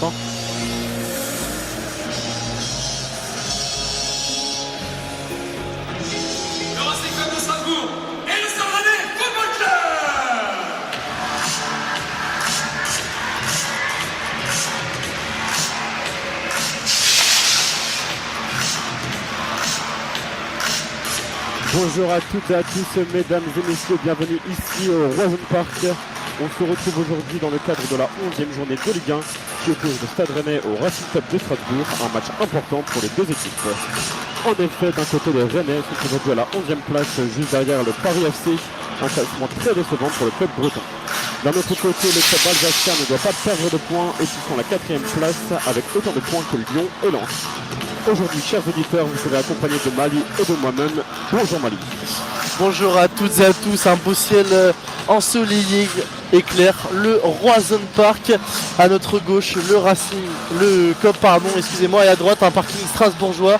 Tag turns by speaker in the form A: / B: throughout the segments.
A: m'entends?
B: Le Racing Club de Strasbourg et le Stade Rennais Football Club.
A: Bonjour à toutes et à tous, mesdames et messieurs, bienvenue ici au Roison Park. On se retrouve aujourd'hui dans le cadre de la 11e journée de Ligue 1 qui oppose le Stade Rennais au Racing Club de Strasbourg, un match important pour les deux équipes. En effet, d'un côté, les Rennais sont aujourd'hui à la 11e place, juste derrière le Paris FC, un classement très décevant pour le club breton. D'un autre côté, le club alsacien ne doit pas perdre de points et ils sont à la 4e place avec autant de points que Lyon et Lens. Aujourd'hui, chers auditeurs, vous serez accompagnés de Mali et de moi-même. Bonjour Mali.
C: Bonjour à toutes et à tous, un beau ciel ensoleillé éclaire le Roison Park, à notre gauche le COP et à droite un parking strasbourgeois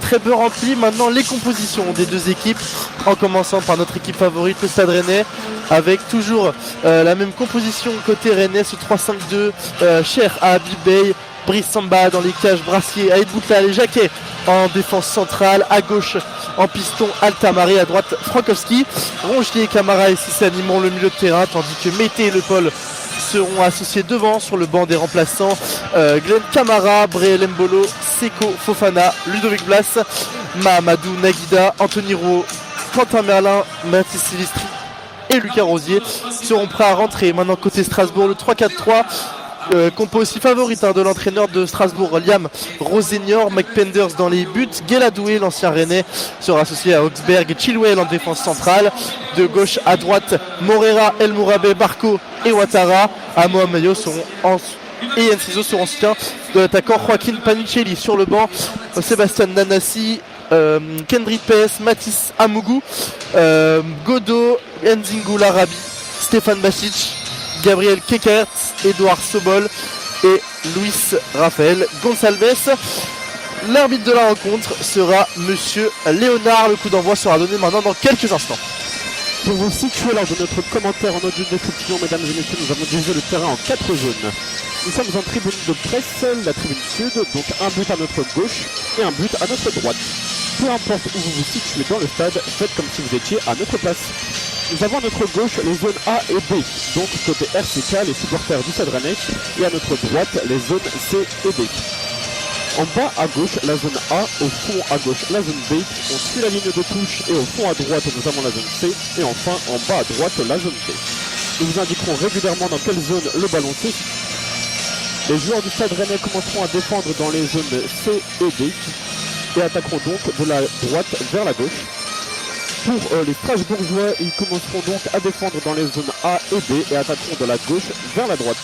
C: très peu rempli. Maintenant les compositions des deux équipes, en commençant par notre équipe favorite, le Stade Rennais, avec toujours la même composition côté Rennais, ce 3-5-2, cher à Habib Bey, Brice Samba dans les cages, Brassier, Aïd Boutlal et Jacquet en défense centrale, à gauche en piston Altamari, à droite Frankowski, Rongier, Camara et Cissé animeront le milieu de terrain, tandis que Mété et Le Paul seront associés devant sur le banc des remplaçants. Glenn Camara, Breel Mbolo, Seko Fofana, Ludovic Blas, Mahamadou Naguida, Anthony Rouault, Quentin Merlin, Mathis Silvestri et Lucas Rosier seront prêts à rentrer. Maintenant côté Strasbourg, le 3-4-3 compo aussi favorite de l'entraîneur de Strasbourg, Liam Rosenior, Mike Penders dans les buts, Guéladoué, l'ancien Rennais, sera associé à Augsberg et Chilwell en défense centrale. De gauche à droite, Morera, El Mourabé, Barco et Ouattara. Amo Amayo et Enciso seront en soutien de l'attaquant Joaquin Panicelli. Sur le banc, Sébastien Nanassi, Kendry Pes, Mathis Amougou, Godot, Nzingu Larabi, Stéphane Basic, Gabriel Kekert, Edouard Sobol et Luis Rafael Gonçalves. L'arbitre de la rencontre sera Monsieur Léonard. Le coup d'envoi sera donné maintenant dans quelques instants.
A: Pour vous situer lors de notre commentaire en audio description, mesdames et messieurs, nous avons divisé le terrain en 4 zones. Nous sommes en tribune de presse, la tribune sud, donc un but à notre gauche et un but à notre droite. Peu importe où vous vous situez dans le stade, faites comme si vous étiez à notre place. Nous avons à notre gauche les zones A et B, donc côté RCK, les supporters du Stade Rennais, et à notre droite les zones C et D. En bas à gauche, la zone A, au fond à gauche, la zone B, on suit la ligne de touche et au fond à droite, nous avons la zone C, et enfin en bas à droite, la zone D. Nous vous indiquerons régulièrement dans quelle zone le ballon se situe. Les joueurs du Stade Rennais commenceront à défendre dans les zones C et D, et attaqueront donc de la droite vers la gauche. Pour les Strasbourgeois, ils commenceront donc à défendre dans les zones A et B et attaqueront de la gauche vers la droite.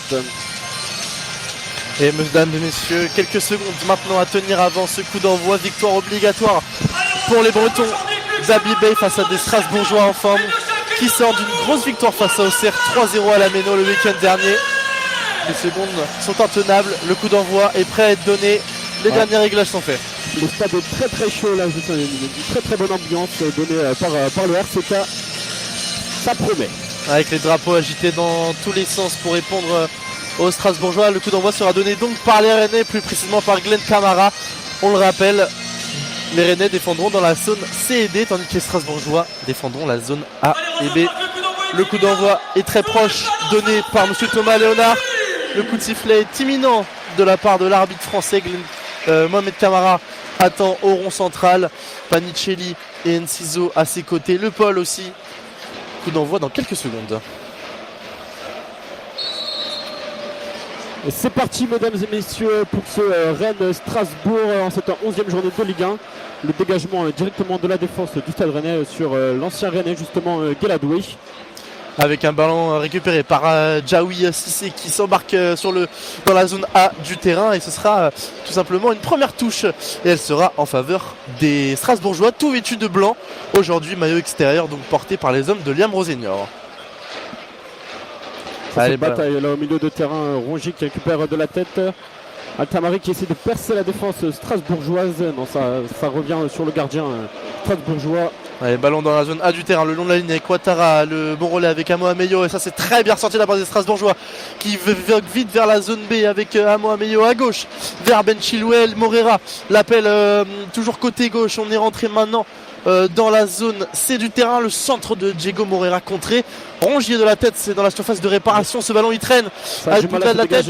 C: Et mesdames et messieurs, quelques secondes maintenant à tenir avant ce coup d'envoi. Victoire obligatoire pour les Bretons d'Habib Bey face à des Strasbourgeois en forme qui sortent d'une grosse victoire face à Auxerre 3-0 à la Méno le week-end dernier. Les secondes sont intenables, le coup d'envoi est prêt à être donné, les derniers réglages sont faits.
A: Le stade est très très chaud là, c'est une très bonne ambiance donnée par le RCK, ça promet.
C: Avec les drapeaux agités dans tous les sens pour répondre aux Strasbourgeois, le coup d'envoi sera donné donc par les Rennais, plus précisément par Glenn Camara. On le rappelle, les Rennais défendront dans la zone C et D, tandis que les Strasbourgeois défendront la zone A et B. Le coup d'envoi est très proche, donné par M. Thomas Léonard. Le coup de sifflet est imminent de la part de l'arbitre français, Mohamed Camara attend au rond central, Panicelli et Enciso à ses côtés, Le Paul aussi. Coup d'envoi dans quelques secondes.
A: Et c'est parti mesdames et messieurs pour ce Rennes-Strasbourg en cette 11e journée de Ligue 1. Le dégagement directement de la défense du Stade Rennais sur l'ancien Rennais justement Guéladoué.
C: Avec un ballon récupéré par Djaoui Cissé qui s'embarque dans la zone A du terrain, et ce sera tout simplement une première touche et elle sera en faveur des Strasbourgeois, tout vêtus de blanc aujourd'hui, maillot extérieur donc porté par les hommes de Liam Rosenior.
A: Allez, bataille là au milieu de terrain, Rongier qui récupère de la tête Altamari qui essaie de percer la défense strasbourgeoise. Non, ça revient sur le gardien strasbourgeois.
C: Allez, ballon dans la zone A du terrain, le long de la ligne avec Ouattara, le bon relais avec Amo Ameyo, et ça c'est très bien sorti de la part des Strasbourgeois qui vogue vite vers la zone B avec Amo Ameyo à gauche, vers Ben Chilwell, Morera, l'appel toujours côté gauche, on est rentré maintenant dans la zone C du terrain, le centre de Diego Morera contré, Rongier de la tête, c'est dans la surface de réparation, ce ballon il traîne, avec Boudla de la tête.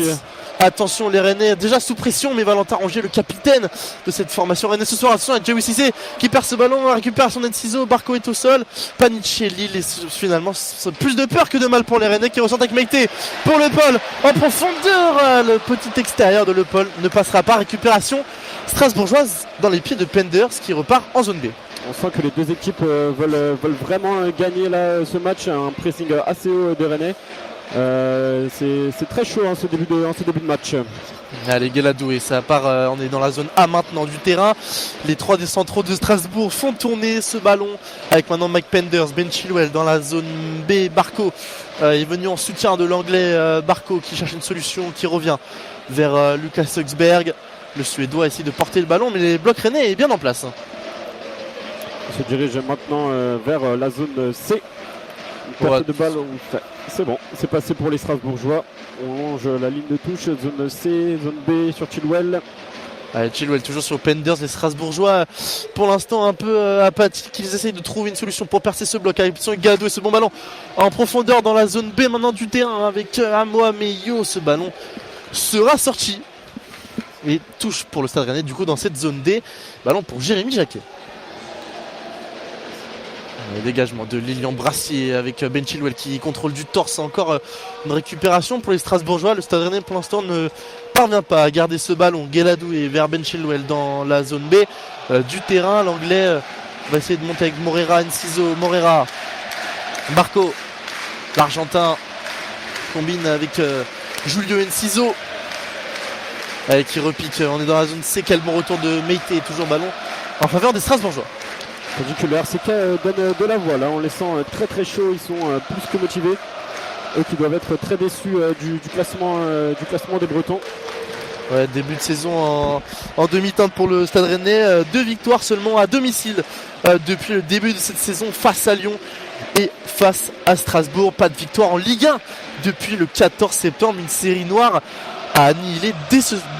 C: Attention les Rennais déjà sous pression, mais Valentin Rongier, le capitaine de cette formation Rennais ce soir, attention à Joey Cissé qui perd ce ballon, récupère son Enciso, Barco est au sol, Panicelli finalement c'est plus de peur que de mal pour les Rennais qui ressentent avec Meïté pour Le Paul en profondeur, le petit extérieur de Le Paul ne passera pas, récupération strasbourgeoise dans les pieds de Penders qui repart en zone B.
A: On sent que les deux équipes veulent vraiment gagner là, ce match, un pressing assez haut des Rennais. C'est très chaud ce début de match.
C: Allez, Guéladoué, ça part, on est dans la zone A maintenant du terrain. Les trois des centraux de Strasbourg font tourner ce ballon avec maintenant Mike Penders, Ben Chilwell dans la zone B. Barco est venu en soutien de l'anglais Barco qui cherche une solution, qui revient vers Lucas Högsberg. Le Suédois essaie de porter le ballon, mais les blocs rennais est bien en place.
A: On se dirige maintenant vers la zone C. Une perte de balle, c'est bon, c'est passé pour les Strasbourgeois. On longe la ligne de touche, zone C, zone B sur Chilwell.
C: Allez, Chilwell toujours sur Penders, les Strasbourgeois pour l'instant un peu apathiques, ils essayent de trouver une solution pour percer ce bloc avec Gado et ce bon ballon en profondeur dans la zone B maintenant du terrain avec Amo Ameyo. Ce ballon sera sorti et touche pour le Stade Rennais du coup dans cette zone D, ballon pour Jérémy Jacquet. Le dégagement de Lilian Brassier avec Ben Chilwell qui contrôle du torse. Encore une récupération pour les Strasbourgeois. Le Stade Rennais pour l'instant ne parvient pas à garder ce ballon. Guéladou et vers Ben Chilwell dans la zone B du terrain. L'anglais va essayer de monter avec Morera, Enciso, Morera, Barco. L'Argentin combine avec Julio Enciso qui repique. On est dans la zone C. Quel bon retour de Meïté. Toujours ballon en faveur des Strasbourgeois.
A: Tandis que le RCK donne de la voix là, on les sent très très chauds, ils sont plus que motivés. Eux qui doivent être très déçus du classement des Bretons.
C: Ouais, début de saison en demi-teinte pour le Stade Rennais, 2 victoires seulement à domicile depuis le début de cette saison face à Lyon et face à Strasbourg. Pas de victoire en Ligue 1 depuis le 14 septembre, une série noire à annihiler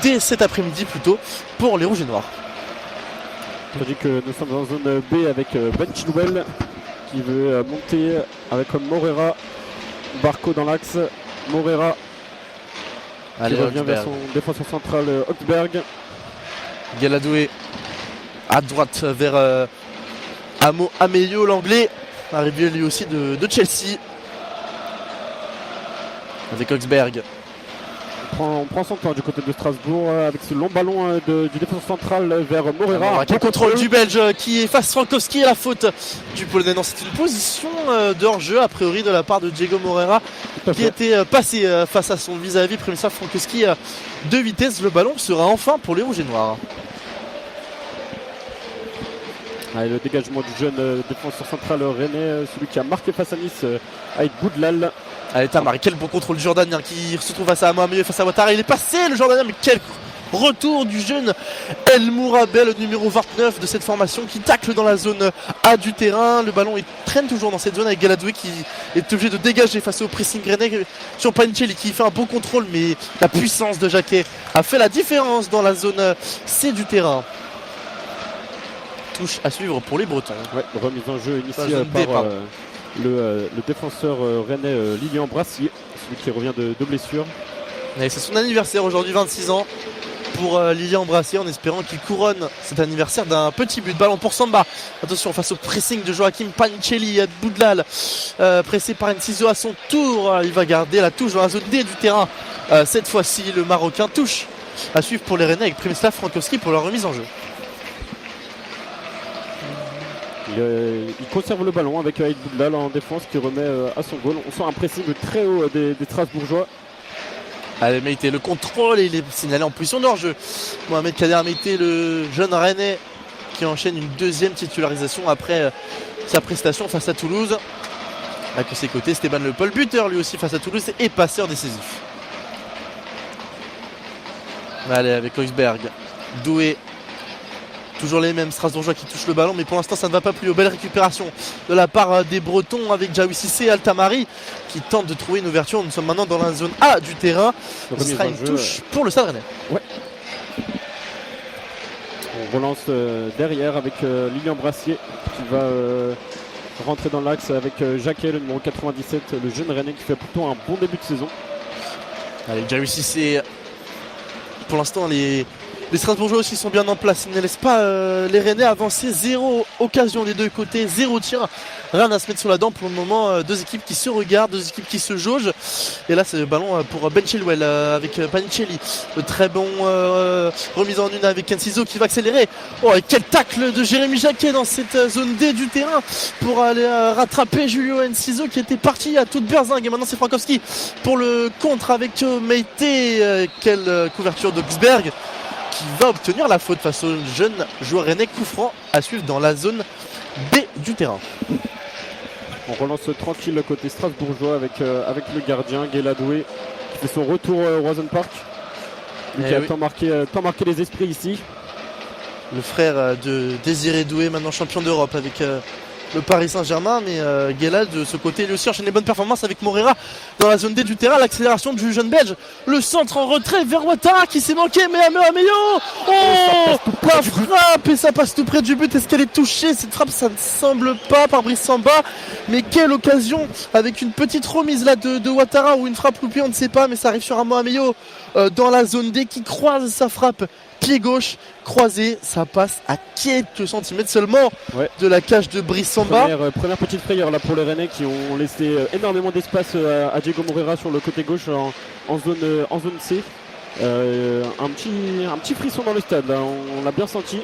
C: dès cet après-midi plutôt pour les Rouges et Noirs.
A: Tandis que nous sommes en zone B avec Ben Chilwell qui veut monter avec Morera, Barco dans l'axe, Morera qui revient vers son défenseur central Högsberg.
C: Guéladoué à droite vers Amo Ameyo, l'anglais, arrivé lui aussi de Chelsea avec Högsberg.
A: On prend son temps du côté de Strasbourg avec ce long ballon du défenseur central vers Morera.
C: Quel contrôle du Belge qui efface Frankowski, et la faute du Polonais. Non, c'est une position de hors-jeu a priori de la part de Diego Morera qui était passé face à son vis-à-vis Przemysław Frankowski de vitesse. Le ballon sera enfin pour les Rouges et Noirs.
A: Allez, le dégagement du jeune défenseur central rennais, celui qui a marqué face à Nice avec Boudlal.
C: Allez, Tamar, quel bon contrôle du Jordanien qui se trouve face à Mohamed, face à Ouattara. Il est passé le Jordanien, mais quel retour du jeune El Mourabel, le numéro 29 de cette formation qui tacle dans la zone A du terrain. Le ballon il traîne toujours dans cette zone avec Guéladoué qui est obligé de dégager face au pressing rennais sur Panicelli qui fait un bon contrôle, mais la puissance de Jacquet a fait la différence dans la zone C du terrain. Touche à suivre pour les Bretons.
A: Ouais, remise en jeu initiée par le défenseur rennais Lilian Brassier, celui qui revient de blessure.
C: Et c'est son anniversaire aujourd'hui, 26 ans pour Lilian Brassier, en espérant qu'il couronne cet anniversaire d'un petit but. Ballon pour Samba. Attention face au pressing de Joachim Panicelli, Boudlal pressé par Enciso à son tour. Il va garder la touche dans la zone D du terrain. Cette fois-ci, le Marocain touche à suivre pour les Rennais avec Przemysław Frankowski pour leur remise en jeu.
A: Il conserve le ballon avec Boudlal en défense qui remet à son goal. On sent un pressing très haut des Strasbourgeois.
C: Allez, Meïté, le contrôle et il est signalé en position de hors-jeu. Mohamed Kader Meïté, le jeune Rennais qui enchaîne une deuxième titularisation après sa prestation face à Toulouse. À ses côtés, Stéban Le Paul, buteur lui aussi face à Toulouse et passeur décisif. Allez, avec Oisberg, Doué. Toujours les mêmes Strasbourgeois qui touchent le ballon, mais pour l'instant ça ne va pas plus haut. Belle récupération de la part des Bretons avec Jaoui Cissé et Altamari qui tentent de trouver une ouverture. Nous sommes maintenant dans la zone A du terrain. Ce sera une touche pour le Stade Rennais.
A: Ouais. On relance derrière avec Lilian Brassier qui va rentrer dans l'axe avec Jacquet, le numéro 97, le jeune Rennais qui fait plutôt un bon début de saison.
C: Allez, Jaoui Cissé. Pour l'instant, les Strasbourgeois aussi sont bien en place. Ils ne laissent pas les Rennais avancer. 0 occasion des deux côtés, 0 tir. Rien à se mettre sur la dent pour le moment. Deux équipes qui se regardent, deux équipes qui se jaugent. Et là, c'est le ballon pour Ben Chilwell avec Panicelli. Très bon remise en une avec Enciso qui va accélérer. Oh, et quel tacle de Jérémy Jacquet dans cette zone D du terrain pour aller rattraper Julio Enciso qui était parti à toute berzingue. Et maintenant, c'est Frankowski pour le contre avec Meite. Quelle couverture d'Augsberg qui va obtenir la faute face au jeune joueur rennais. Coup franc à suivre dans la zone B du terrain.
A: On relance tranquille le côté strasbourgeois avec le gardien Guéladoué qui fait son retour au Roison Park. Lui qui a tant marqué les esprits ici.
C: Le frère de Désiré Doué, maintenant champion d'Europe avec le Paris Saint-Germain, mais Guélad de ce côté lui aussi enchaîne les bonnes performances avec Moreira dans la zone D du terrain. L'accélération du jeune belge, le centre en retrait vers Ouattara qui s'est manqué, mais Ameyo, oh, la frappe, et ça passe tout près du but. Est-ce qu'elle est touchée cette frappe? Ça ne semble pas par Brice Samba, mais quelle occasion avec une petite remise là de Ouattara ou une frappe loupée, on ne sait pas, mais ça arrive sur Ameyo dans la zone D qui croise sa frappe pied gauche croisé, ça passe à quelques centimètres seulement de la cage de Brice Samba.
A: Première petite frayeur là pour les Rennais qui ont laissé énormément d'espace à Diego Moreira sur le côté gauche en zone C. Un petit frisson dans le stade là, on l'a bien senti.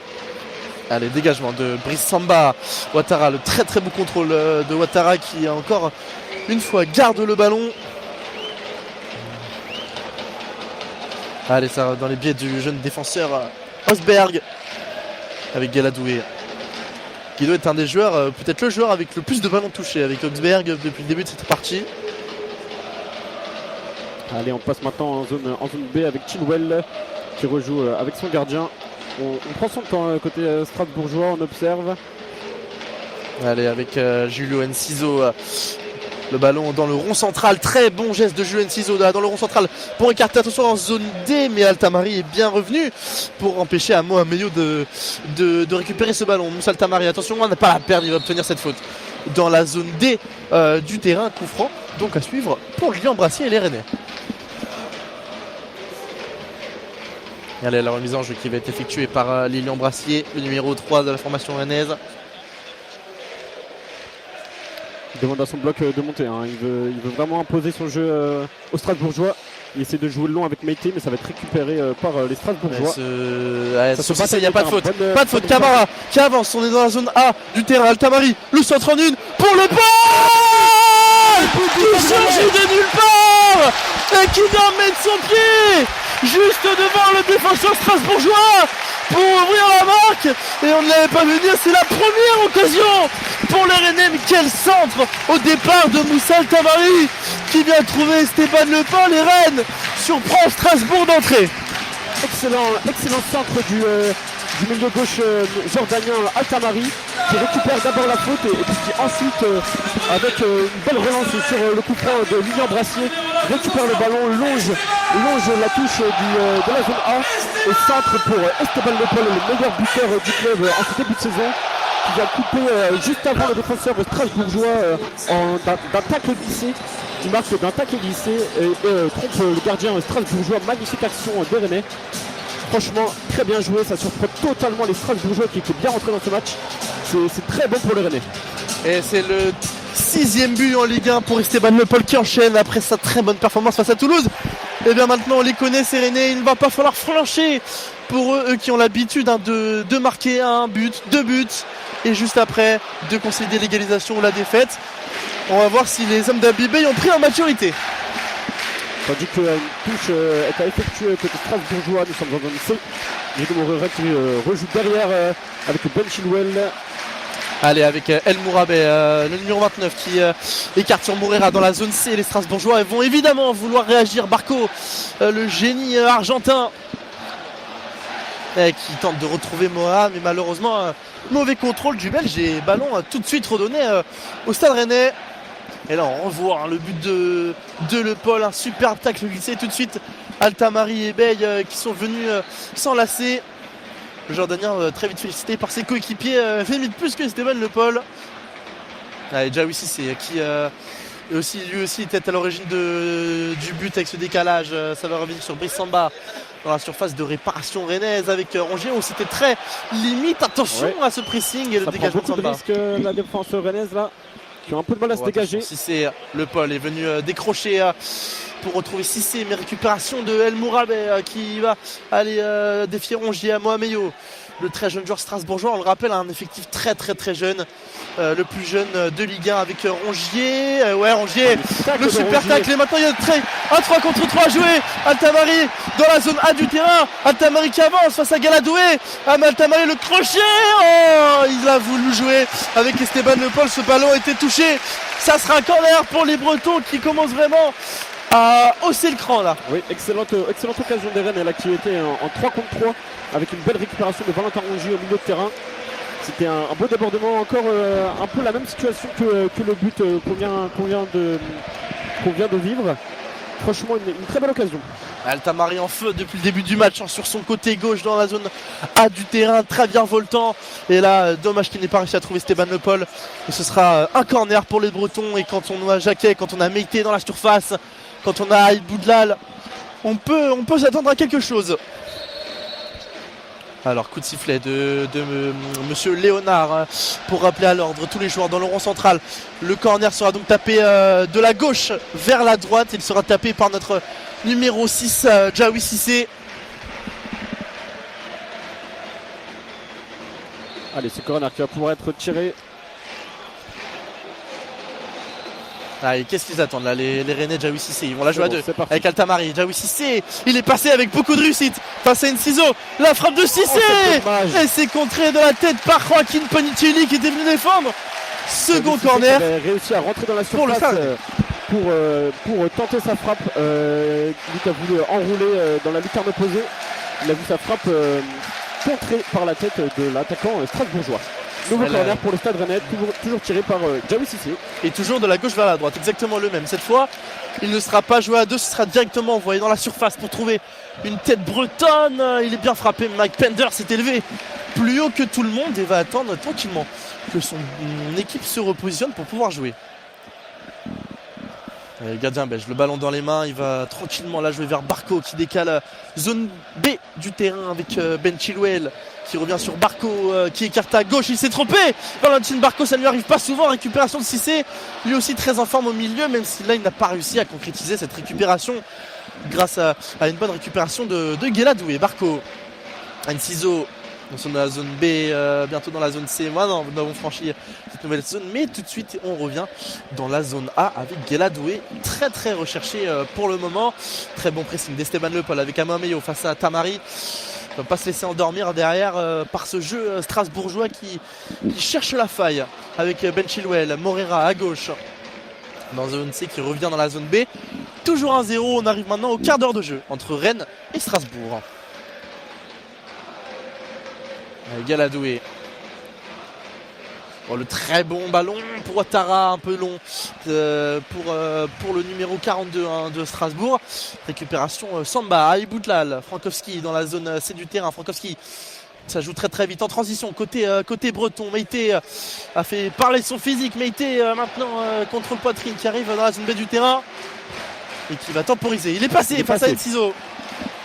C: Allez, dégagement de Brice Samba. Ouattara, le très très beau contrôle de Ouattara qui encore une fois garde le ballon. Allez, ça dans les biais du jeune défenseur Osberg avec Guéladoué. Qui doit être un des joueurs, peut-être le joueur avec le plus de ballons touchés avec Osberg depuis le début de cette partie.
A: Allez, on passe maintenant en zone B avec Chilwell qui rejoue avec son gardien. On prend son temps côté strasbourgeois, on observe.
C: Allez, avec Julio Enciso. Le ballon dans le rond central, très bon geste de Julien Enciso dans le rond central pour écarter, attention en zone D, mais Altamari est bien revenu pour empêcher à Ameyo de récupérer ce ballon. Moussa Altamari, attention, on n'a pas la perdre, il va obtenir cette faute dans la zone D du terrain, coup franc, donc à suivre pour Lilian Brassier et les Rennais. Et allez, la remise en jeu qui va être effectuée par Lilian Brassier, le numéro 3 de la formation rennaise.
A: Il demande à son bloc de monter, hein. Il veut vraiment imposer son jeu aux Strasbourgeois. Il essaie de jouer le long avec Meite, mais ça va être récupéré par les Strasbourgeois.
C: Il n'y a pas de faute. Pas de faute. Camara qui avance, on est dans la zone A du terrain. Altamari, le centre en une pour le ball qui surgit de nulle part et qui doit mettre son pied juste devant le défenseur strasbourgeois pour ouvrir la marque, et on ne l'avait pas vu venir. C'est la première occasion pour les Rennais, mais quel centre au départ de Moussa Altamari qui vient trouver Esteban Lepin. Les Rennes surprend Strasbourg d'entrée.
A: Excellent centre du milieu gauche jordanien Altamari qui récupère d'abord la faute et puis qui ensuite avec une belle relance sur le coup franc de Lilian Brassier récupère le ballon, longe la touche de la zone A et centre pour Esteban Lepin, le meilleur buteur du club en ce début de saison, qui vient couper juste avant le défenseur strasbourgeois d'un tacle glissé. Il marque d'un tacle glissé et trompe le gardien strasbourgeois. Magnifique action des Rennais. Franchement, très bien joué, ça surprend totalement les Strasbourgeois qui étaient bien rentrés dans ce match. C'est très bon pour les Rennais.
C: Et c'est le 6e but en Ligue 1 pour Esteban Lepol qui enchaîne après sa très bonne performance face à Toulouse. Et bien maintenant on les connaît ces Rennais, il ne va pas falloir flancher pour eux qui ont l'habitude de marquer un but, 2 buts et juste après de concéder l'égalisation ou la défaite. On va voir si les hommes d'Abibé ont pris en maturité.
A: Tandis qu'une touche est à effectuer côté strasbourgeois, nous sommes dans un C. Diego Moreira qui rejoue derrière avec Ben Chilwell.
C: Allez, avec El Mourabé, le numéro 29 qui écarte sur Moreira dans la zone C. Les Strasbourgeois vont évidemment vouloir réagir. Barco, le génie argentin, qui tente de retrouver Moa, mais malheureusement mauvais contrôle du Belge et ballon tout de suite redonné au Stade Rennais. Et là on revoit le but de Le Paul, un superbe tacle glissé tout de suite. Altamari et Bey qui sont venus s'enlacer. Le Jordanien très vite félicité par ses coéquipiers, limite plus que Stéphane Le Paul. Et Jawi Cissé qui lui aussi était à l'origine du but avec ce décalage. Ça va revenir sur Brice Samba dans la surface de réparation rennaise avec Rongier où c'était très limite. Attention à ce pressing et le dégagement de Samba.
A: Risque, la défense rennaise là, qui a un peu de mal à se dégager.
C: Cissé, Le Paul est venu décrocher pour retrouver Cissé, mais récupération de El Mourabé qui va aller défier Rongier à Mohameyo. Le très jeune joueur strasbourgeois, on le rappelle, un effectif très très très jeune, le plus jeune de Ligue 1 avec Rongier. Rongier, le super tacle. Et maintenant il y a un 3 contre 3 joué. Altamari dans la zone A du terrain. Altamari qui avance face à Galadoué. Altamari le crochet. Il a voulu jouer avec Esteban Le Paul. Ce ballon était touché. Ça sera un corner pour les Bretons qui commencent vraiment à hausser le cran là.
A: Oui, excellente occasion des Rennes, qui était en 3 contre 3 avec une belle récupération de Valentin Rongier au milieu de terrain. C'était un beau débordement, encore un peu la même situation que le but qu'on vient de vivre. Franchement, une très belle occasion.
C: Altamari en feu depuis le début du match sur son côté gauche dans la zone A du terrain, très bien voltant. Et là, dommage qu'il n'ait pas réussi à trouver Stéphane Le Paul. Et ce sera un corner pour les Bretons. Et quand on a Jacquet, quand on a Meïté dans la surface, quand on a Aïd Boudlal, on peut s'attendre à quelque chose. Alors coup de sifflet de monsieur Léonard pour rappeler à l'ordre tous les joueurs dans le rond central. Le corner sera donc tapé de la gauche vers la droite. Il sera tapé par notre numéro 6 Jawi Cissé.
A: Allez, c'est corner qui va pouvoir être tiré.
C: Et qu'est-ce qu'ils attendent là, les Rennais? Jawi Cissé, ils vont la jouer à deux avec
A: Altamari.
C: Jawi Cissé, il est passé avec beaucoup de réussite face à Enciso. La frappe de Cissé et c'est contré de la tête par Joaquin Panicelli qui était venu défendre. Second corner.
A: Il a réussi à rentrer dans la surface pour tenter sa frappe. Il a voulu enrouler dans la lucarne opposée. Il a vu sa frappe contrée par la tête de l'attaquant strasbourgeois. Nouveau corner pour le Stade Rennais, toujours tiré par Jawi Cissé.
C: Et toujours de la gauche vers la droite, exactement le même. Cette fois, il ne sera pas joué à deux, ce sera directement envoyé dans la surface pour trouver une tête bretonne. Il est bien frappé, Mike Pender s'est élevé plus haut que tout le monde et va attendre tranquillement que son équipe se repositionne pour pouvoir jouer. Le gardien belge, le ballon dans les mains, il va tranquillement la jouer vers Barco qui décale zone B du terrain avec Ben Chilwell qui revient sur Barco qui écarte à gauche, il s'est trompé. Valentin Barco, ça ne lui arrive pas souvent. Récupération de Cissé, lui aussi très en forme au milieu, même si là il n'a pas réussi à concrétiser cette récupération grâce à une bonne récupération de Guéladoué. Barco, Enciso, nous sommes dans la zone B, bientôt dans la zone C. Maintenant, nous avons franchi cette nouvelle zone, mais tout de suite on revient dans la zone A avec Guéladoué, très très recherché pour le moment. Très bon pressing d'Esteban Le Paul avec Amameyo face à Tamari. Il ne va pas se laisser endormir derrière par ce jeu strasbourgeois qui cherche la faille avec Ben Chilwell, Morera à gauche dans la zone C qui revient dans la zone B. Toujours 1-0, on arrive maintenant au quart d'heure de jeu entre Rennes et Strasbourg. Guéladoué. Le très bon ballon pour Ouattara, un peu long pour le numéro 42 de Strasbourg. Récupération Samba, Aïd Boudlal, Frankowski dans la zone C du terrain. Frankowski, ça joue très très vite en transition côté breton. Meïté a fait parler son physique. Meïté maintenant contre le poitrine qui arrive dans la zone B du terrain et qui va temporiser. Il est passé face à Enciso.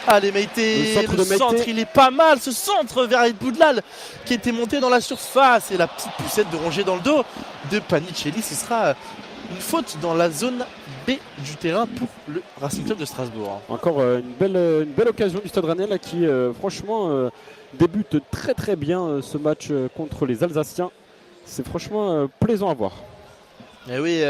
C: Allez Meïté, le centre il est pas mal, ce centre vers Aïd Boudlal qui était monté dans la surface et la petite poussette de Rongier dans le dos de Panicelli. Ce sera une faute dans la zone B du terrain pour le Racing Club de Strasbourg.
A: Encore une belle occasion du Stade Rennais là, qui franchement débute très très bien ce match contre les Alsaciens. C'est franchement plaisant à voir.
C: Et oui,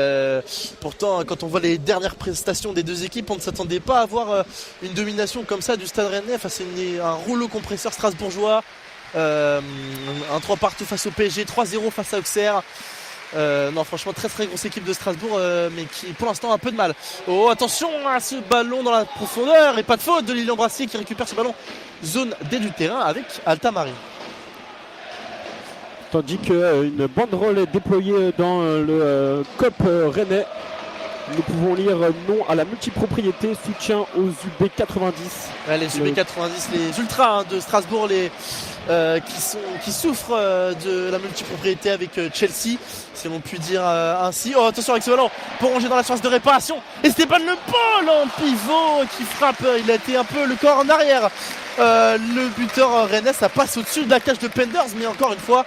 C: pourtant quand on voit les dernières prestations des deux équipes, on ne s'attendait pas à voir une domination comme ça du Stade Rennais face à un rouleau compresseur strasbourgeois. Un 3 partout face au PSG, 3-0 face à Auxerre. Non, franchement, très très grosse équipe de Strasbourg, mais qui pour l'instant a un peu de mal. Oh, attention à ce ballon dans la profondeur et pas de faute de Lilian Brassier qui récupère ce ballon zone D du terrain avec Altamari.
A: Tandis qu'une banderole est déployée dans le COP rennais. Nous pouvons lire non à la multipropriété, soutien aux UB 90.
C: Ouais, les UB 90, les ultras de Strasbourg, qui souffrent de la multipropriété avec Chelsea, si l'on peut dire ainsi. Oh, attention avec ce ballon pour ranger dans la surface de réparation. Et Stéphane Le Paul en pivot qui frappe. Il a été un peu le corps en arrière. Le buteur rennais, ça passe au-dessus de la cage de Penders, mais encore une fois.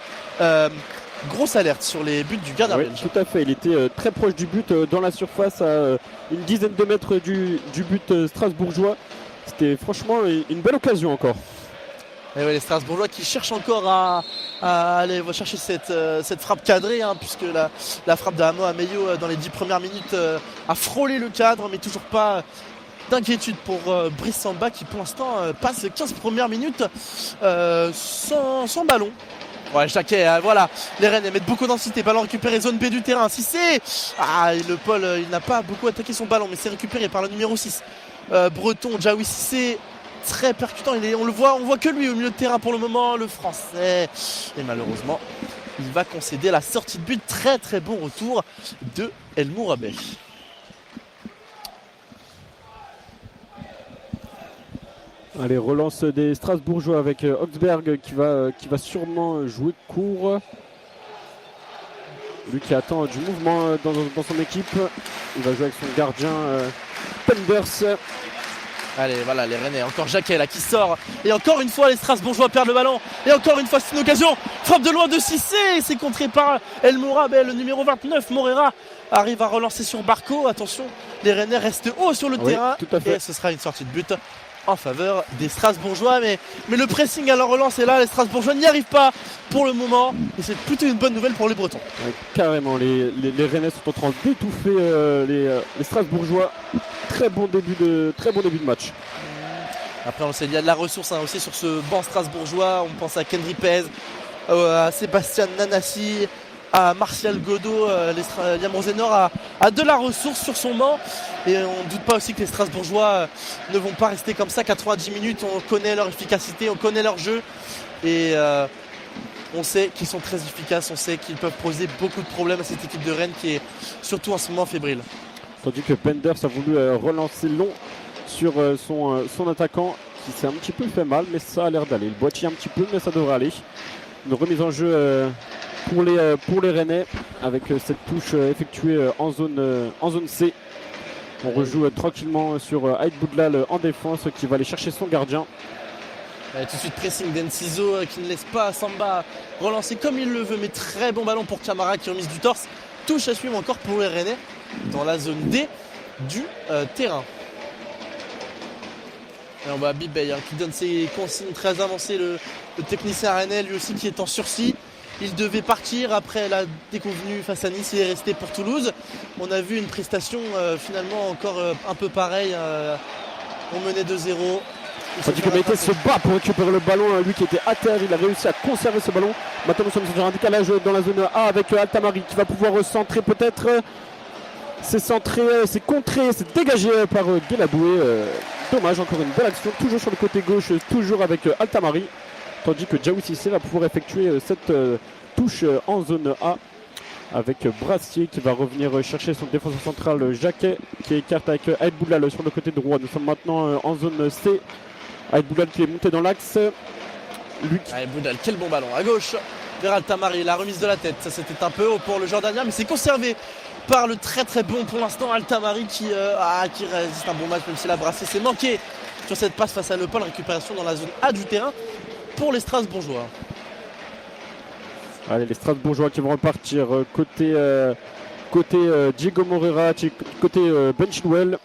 C: Grosse alerte sur les buts du gardien belge.
A: Tout à fait, il était très proche du but dans la surface à une dizaine de mètres du but strasbourgeois. C'était franchement une belle occasion encore.
C: Et ouais, les Strasbourgeois qui cherchent encore à aller chercher cette frappe cadrée, hein, puisque la frappe d'Amo Ameyo dans les 10 premières minutes a frôlé le cadre, mais toujours pas d'inquiétude pour Brice Samba qui pour l'instant passe les 15 premières minutes sans ballon. Ouais, Jacquet, voilà, les Rennais mettent beaucoup d'intensité, ballon récupéré, zone B du terrain, Cissé. Le Paul, il n'a pas beaucoup attaqué son ballon, mais c'est récupéré par le numéro 6. Breton, Jaoui Cissé, très percutant, on voit que lui au milieu de terrain pour le moment, le français. Et malheureusement, il va concéder la sortie de but, très très bon retour de El Mourabet.
A: Allez, relance des Strasbourgeois avec Augsberg qui va sûrement jouer court. Lui qui attend du mouvement dans son équipe. Il va jouer avec son gardien Penders.
C: Allez, voilà, les Rennais, encore Jacquet là qui sort. Et encore une fois, les Strasbourgeois perdent le ballon. Et encore une fois, c'est une occasion. Frappe de loin de Cissé. C'est contré par El Mourabet, le numéro 29. Morera arrive à relancer sur Barco. Attention, les Rennais restent haut sur le terrain.
A: Tout à fait.
C: Et ce sera une sortie de but en faveur des Strasbourgeois, mais le pressing à la relance est là, les Strasbourgeois n'y arrivent pas pour le moment et c'est plutôt une bonne nouvelle pour les Bretons.
A: Ouais, carrément, les Rennais sont en train d'étouffer les Strasbourgeois. Très bon début de match.
C: Après on sait il y a de la ressource aussi sur ce banc strasbourgeois, on pense à Kendry Pez, à Sébastien Nanassi, à Martial Godot, Liam Rosenor a de la ressource sur son banc et on ne doute pas aussi que les Strasbourgeois ne vont pas rester comme ça 90 minutes, on connaît leur efficacité, on connaît leur jeu et on sait qu'ils sont très efficaces, on sait qu'ils peuvent poser beaucoup de problèmes à cette équipe de Rennes qui est surtout en ce moment fébrile.
A: Tandis que Penders a voulu relancer long sur son attaquant qui s'est un petit peu fait mal, mais ça a l'air d'aller. Il boitille un petit peu, mais ça devrait aller. Une remise en jeu pour les Rennais avec cette touche effectuée en zone C. On rejoue tranquillement sur Aïd Boudlal en défense qui va aller chercher son gardien.
C: Tout de suite pressing d'Enciso qui ne laisse pas Samba relancer comme il le veut, mais très bon ballon pour Camara qui remise du torse. Touche à suivre encore pour les Rennais dans la zone D du terrain. Et on voit Bibey qui donne ses consignes très avancées, le technicien rennais lui aussi qui est en sursis. Il devait partir après la déconvenue face à Nice, il est resté pour Toulouse. On a vu une prestation finalement encore un peu pareille. On menait 2-0.
A: Tandis que Meïté se bat pour récupérer le ballon, lui qui était à terre, il a réussi à conserver ce ballon. Maintenant nous sommes sur un décalage dans la zone A avec Altamari qui va pouvoir centrer peut-être. C'est centré, c'est contré, c'est dégagé par Guelaboué. Dommage, encore une belle action, toujours sur le côté gauche, toujours avec Altamari. Tandis que Jaoui Cissé va pouvoir effectuer cette touche en zone A avec Brassier qui va revenir chercher son défenseur central Jacquet qui écarte avec Aïd Boudlal sur le côté droit. Nous sommes maintenant en zone C. Aïd Boudlal qui est monté dans l'axe.
C: Aïd Boudlal, quel bon ballon à gauche vers Altamari, la remise de la tête. Ça c'était un peu haut pour le Jordanien, mais c'est conservé par le très très bon pour l'instant Altamari qui résiste un bon match même si la Brassier s'est manqué sur cette passe face à Le Paul. Récupération dans la zone A du terrain pour les Strasbourgeois.
A: Allez, les Strasbourgeois qui vont repartir côté Diego Morera, côté Ben Chilwell.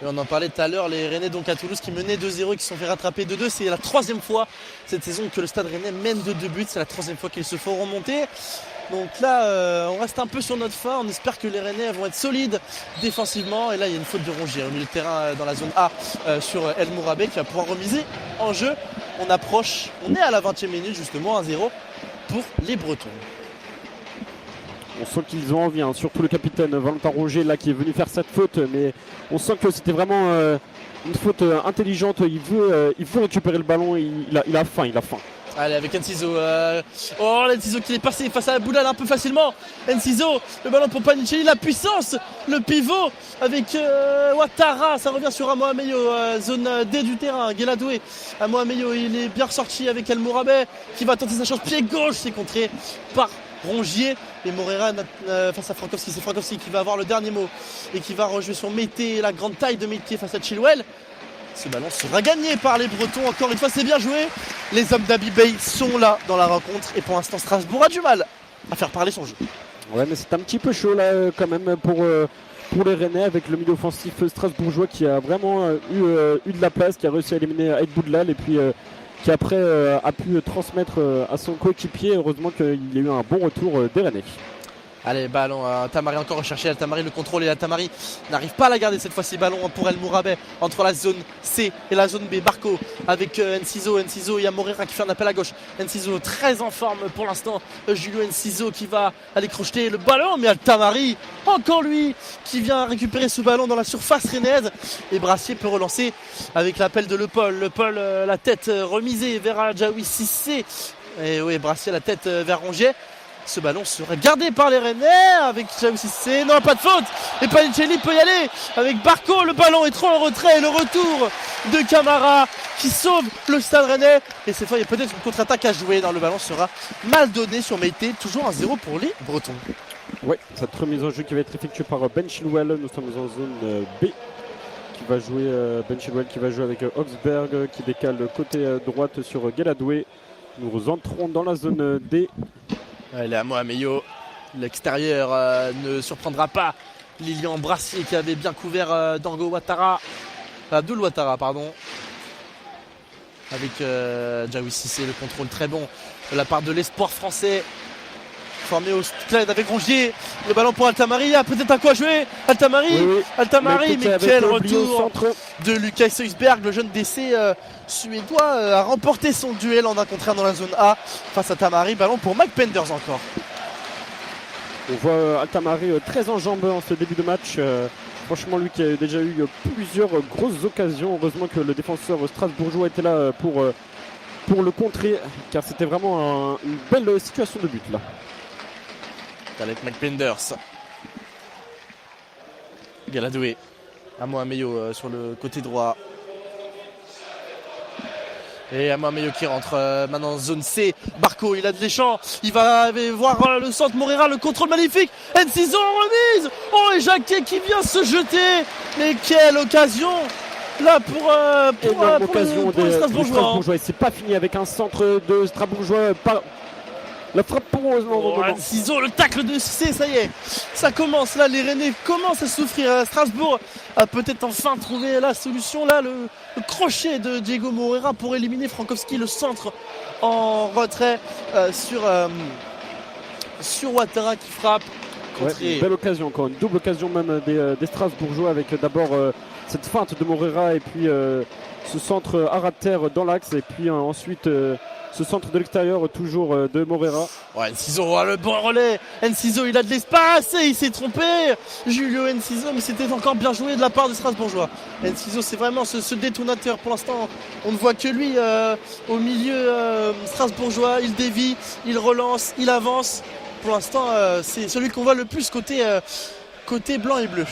C: Et on en parlait tout à l'heure, les Rennais donc à Toulouse qui menaient 2-0 et qui se sont fait rattraper 2-2. C'est la troisième fois cette saison que le Stade Rennais mène de 2 buts. C'est la troisième fois qu'ils se font remonter. Donc là, on reste un peu sur notre fin. On espère que les Rennais vont être solides défensivement. Et là, il y a une faute de Rongier au milieu de terrain dans la zone A sur El Mourabet qui va pouvoir remiser en jeu. On approche, on est à la 20e minute justement, 1-0 pour les Bretons.
A: On sent qu'ils ont envie, hein. Surtout le capitaine Valentin Roger là qui est venu faire cette faute, mais on sent que c'était vraiment une faute intelligente. Il veut récupérer le ballon, il a faim.
C: Allez, avec Enciso. Enciso qui est passé face à la Boulal un peu facilement. Enciso, le ballon pour Panicelli, la puissance, le pivot avec Ouattara. Ça revient sur Amo Ameyo, zone D du terrain. Guéladoué. Amo Ameyo, il est bien ressorti avec El Mourabet qui va tenter sa chance. Pied gauche, c'est contré par Rongier. Et Moreira face à Frankowski. C'est Frankowski qui va avoir le dernier mot et qui va rejouer sur Mété, la grande taille de Mété face à Chilwell. Ce ballon sera gagné par les Bretons. Encore une fois, c'est bien joué. Les hommes d'Abibay sont là dans la rencontre. Et pour l'instant, Strasbourg a du mal à faire parler son jeu.
A: Ouais, mais c'est un petit peu chaud là quand même pour les Rennais avec le milieu offensif strasbourgeois qui a vraiment eu de la place, qui a réussi à éliminer Aïd Boudlal et puis qui après a pu transmettre à son coéquipier. Heureusement qu'il y a eu un bon retour des Rennais.
C: Allez, ballon, Tamari encore recherché, Tamari le contrôle et Tamari n'arrive pas à la garder cette fois-ci. Ballon pour El Mourabet entre la zone C et la zone B. Barco avec Enciso, il y a Moreira qui fait un appel à gauche. Enciso très en forme pour l'instant. Julio Enciso qui va aller crocheter le ballon, mais Tamari, encore lui, qui vient récupérer ce ballon dans la surface rennaise. Et Brassier peut relancer avec l'appel de Le Paul. Le Paul, la tête remisée vers Adjaoui Cissé. Et oui, Brassier la tête vers Rongier. Ce ballon sera gardé par les Rennais avec Adjaoui Cissé. Non, pas de faute. Et Panicelli peut y aller avec Barco. Le ballon est trop en retrait. Et le retour de Camara qui sauve le stade rennais. Et cette fois, il y a peut-être une contre-attaque à jouer. Non, le ballon sera mal donné sur Mété. Toujours 1-0 pour les Bretons.
A: Oui, cette remise en jeu qui va être effectuée par Ben Chilwell. Nous sommes en zone B. Qui va jouer Ben Chilwell qui va jouer avec Oxberg qui décale côté droite sur Guéladoué. Nous entrons dans la zone D.
C: Allez, à moi, Ameyo. L'extérieur ne surprendra pas Lilian Brassier qui avait bien couvert Dango Ouattara. Abdoul Ouattara, pardon. Avec Adjaoui Cissé, le contrôle très bon de la part de l'espoir français. Formé au Scled avec Rongier. Le ballon pour Altamari. Ah, peut-être à quoi jouer. Altamari,
A: oui.
C: Altamari, mais quel retour de Lucas Heusberg, le jeune DC suédois, a remporté son duel en 1 contre 1 dans la zone A face à Tamari. Ballon pour Mike Penders encore.
A: On voit Altamari très en jambes en ce début de match. Franchement, lui qui a déjà eu plusieurs grosses occasions. Heureusement que le défenseur strasbourgeois était là pour le contrer, car c'était vraiment une belle situation de but là.
C: Avec Mike Penders. Guéladoué. Amo Ameyo sur le côté droit. Et Amo Ameyo qui rentre maintenant en zone C. Barco, il a de l'échange. Il va voir le centre. Moreira, le contrôle magnifique. Enciso en remise. Oh, et Jacquet qui vient se jeter. Mais quelle occasion là pour les Strasbourgeois.
A: Et c'est pas fini avec un centre de Strasbourgeois. La frappe pour
C: Enciso, le tacle de Cissé, ça y est. Ça commence là, les Rennais commencent à souffrir. Strasbourg a peut-être enfin trouvé la solution là, le crochet de Diego Moreira pour éliminer Frankowski, le centre en retrait sur Ouattara qui frappe.
A: Ouais, une belle occasion encore, une double occasion même des Strasbourgeois avec d'abord cette feinte de Moreira et puis ce centre à ras de terre dans l'axe et puis ensuite ce centre de l'extérieur toujours de Moreira.
C: Ouais, Enciso a le bon relais. Enciso, il a de l'espace et il s'est trompé. Julio Enciso, mais c'était encore bien joué de la part des Strasbourgeois. Enciso, c'est vraiment ce détonateur. Pour l'instant, on ne voit que lui au milieu strasbourgeois. Il dévie, il relance, il avance. Pour l'instant, c'est celui qu'on voit le plus côté blanc et bleu.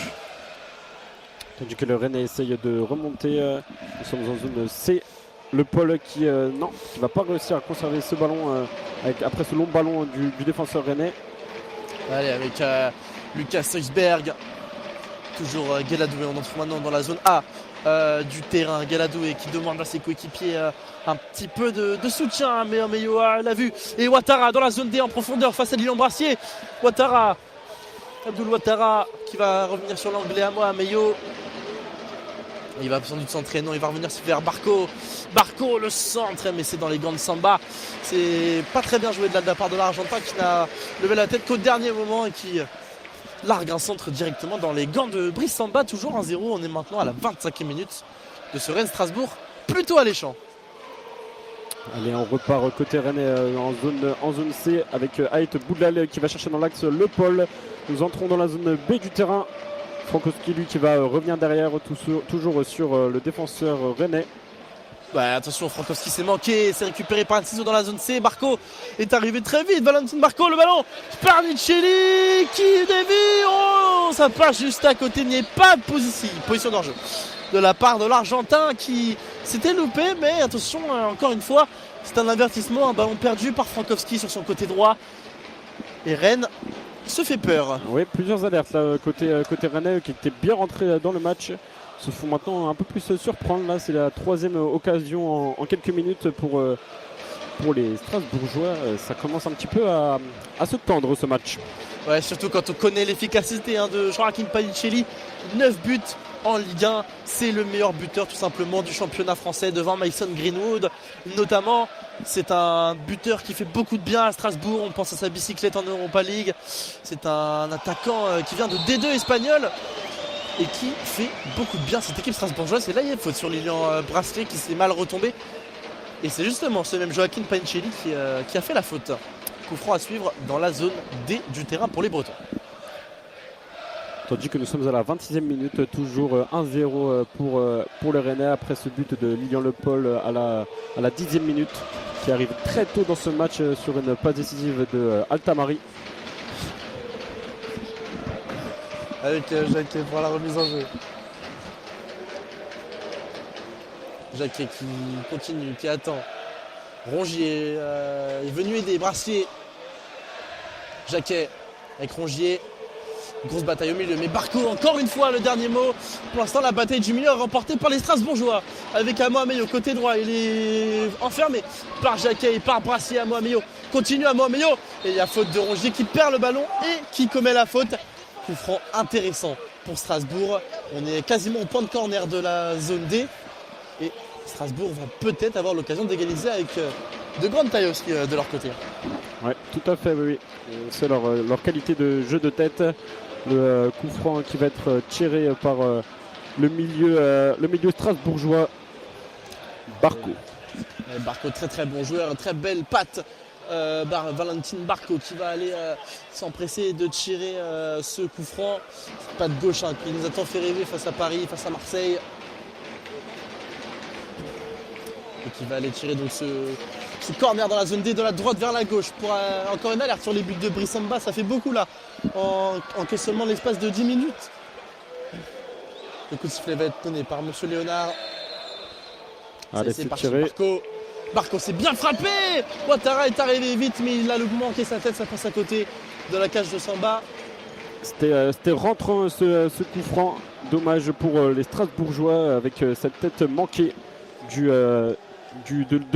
A: Tandis que le Rennais essaye de remonter. Nous sommes en zone C. Le Paul qui ne va pas réussir à conserver ce ballon après ce long ballon du défenseur rennais.
C: Allez, avec Lucas Heusberg. Toujours Guéladoué, on entre maintenant dans la zone A du terrain. Guéladoué qui demande à ses coéquipiers un petit peu de soutien, mais Ameyo l'a vu. Et Ouattara dans la zone D en profondeur face à Lilian Brassier. Ouattara, Abdoul Ouattara qui va revenir sur l'anglais à moi, Ameyo. Il va sans doute s'entraîner, non, il va revenir vers Barco. Barco, le centre, mais c'est dans les gants de Samba. C'est pas très bien joué de la part de l'Argentin qui n'a levé la tête qu'au dernier moment et qui largue un centre directement dans les gants de Brice Samba. Toujours 1-0, on est maintenant à la 25e minute de ce Rennes-Strasbourg, plutôt alléchant.
A: Allez, on repart côté Rennais en zone C avec Haït Boudlal qui va chercher dans l'axe Le Paul. Nous entrons dans la zone B du terrain. Frankowski, lui, qui va revenir derrière, toujours sur le défenseur rennais.
C: Ouais, attention, Frankowski s'est manqué, c'est récupéré par un ciseau dans la zone C. Barco est arrivé très vite. Valentin Barco, le ballon. Sparnicelli qui dévie. Oh, ça passe juste à côté. Il n'y a pas de position d'enjeu de la part de l'Argentin qui s'était loupé. Mais attention, encore une fois, c'est un avertissement, un ballon perdu par Frankowski sur son côté droit. Et Rennes se fait peur.
A: Oui, plusieurs alertes là, côté Rennais qui était bien rentré dans le match. Se font maintenant un peu plus surprendre. Là, c'est la troisième occasion en quelques minutes pour les Strasbourgeois. Ça commence un petit peu à se tendre ce match.
C: Ouais, surtout quand on connaît l'efficacité de Joaquin Panicelli. 9 buts en Ligue 1. C'est le meilleur buteur tout simplement du championnat français devant Mason Greenwood. Notamment, c'est un buteur qui fait beaucoup de bien à Strasbourg. On pense à sa bicyclette en Europa League. C'est un attaquant qui vient de D2 espagnol et qui fait beaucoup de bien cette équipe strasbourgeoise. Et là, il y a une faute sur Lilian Brasselet qui s'est mal retombé. Et c'est justement ce même Joaquin Panicelli qui a fait la faute. Coup franc à suivre dans la zone D du terrain pour les Bretons.
A: Tandis que nous sommes à la 26e minute, toujours 1-0 pour le Rennais après ce but de Lilian Le Paul à la 10e minute qui arrive très tôt dans ce match sur une passe décisive de Altamari.
C: Avec Jacquet pour la remise en jeu. Jacquet qui continue, qui attend. Rongier est venu aider Brassier. Jacquet avec Rongier. Grosse bataille au milieu, mais Barco encore une fois le dernier mot. Pour l'instant la bataille du milieu est remportée par les Strasbourgeois. Avec Amoameyo côté droit, il est enfermé par Jacquet et par Brassier. Amoameyo continue Amoameyo. Et il y a faute de Rongier qui perd le ballon et qui commet la faute. Coup franc intéressant pour Strasbourg. On est quasiment au point de corner de la zone D. Et Strasbourg va peut-être avoir l'occasion d'égaliser avec de grandes tailles aussi de leur côté.
A: Oui, tout à fait, oui. C'est leur qualité de jeu de tête. Le coup franc qui va être tiré par le milieu strasbourgeois, Barco.
C: Barco, très très bon joueur, très belle patte. Valentin Barco qui va aller s'empresser de tirer ce coup franc. Pas de gauche qui nous a tant fait rêver face à Paris, face à Marseille. Et qui va aller tirer donc ce corner dans la zone D de la droite vers la gauche pour encore une alerte sur les buts de Brissamba. Ça fait beaucoup là en que seulement l'espace de 10 minutes. Le coup de sifflet va être donné par Monsieur Léonard.
A: Allez, c'est tiré.
C: Barco s'est bien frappé. Ouattara est arrivé vite mais il a manqué sa tête, ça passe à côté de la cage de Samba.
A: C'était rentrant ce coup franc. Dommage pour les Strasbourgeois avec cette tête manquée de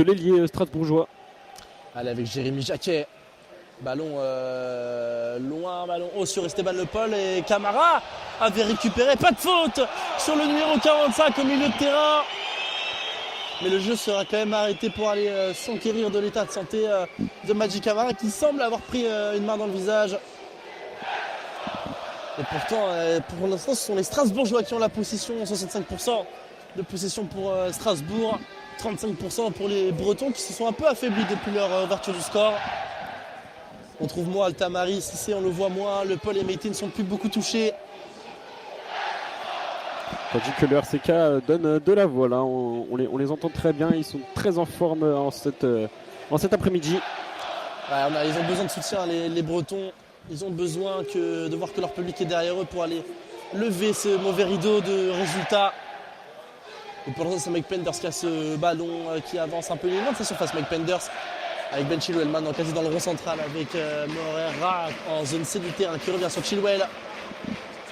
A: l'ailier strasbourgeois.
C: Allez, avec Jérémy Jacquet. Ballon loin, ballon haut sur Esteban Le Paul et Camara avait récupéré. Pas de faute sur le numéro 45 au milieu de terrain. Mais le jeu sera quand même arrêté pour aller s'enquérir de l'état de santé de Magic Camara qui semble avoir pris une main dans le visage. Et pourtant, pour l'instant, ce sont les Strasbourgeois qui ont la possession, 65% de possession pour Strasbourg, 35% pour les Bretons qui se sont un peu affaiblis depuis leur ouverture du score. On trouve moins Altamari, Cissé, on le voit moins, Le Paul et Meïté ne sont plus beaucoup touchés.
A: Tandis que le RCK donne de la voix là, on les entend très bien, ils sont très en forme en cet après-midi.
C: Ouais, ils ont besoin de soutien, les Bretons. Ils ont besoin de voir que leur public est derrière eux pour aller lever ce mauvais rideau de résultats. Et pour l'instant, c'est Mike Penders qui a ce ballon qui avance un peu loin de sa surface. Mike Penders avec Ben Chilwell maintenant quasi dans le rond central avec Morera en zone C du terrain qui revient sur Chilwell.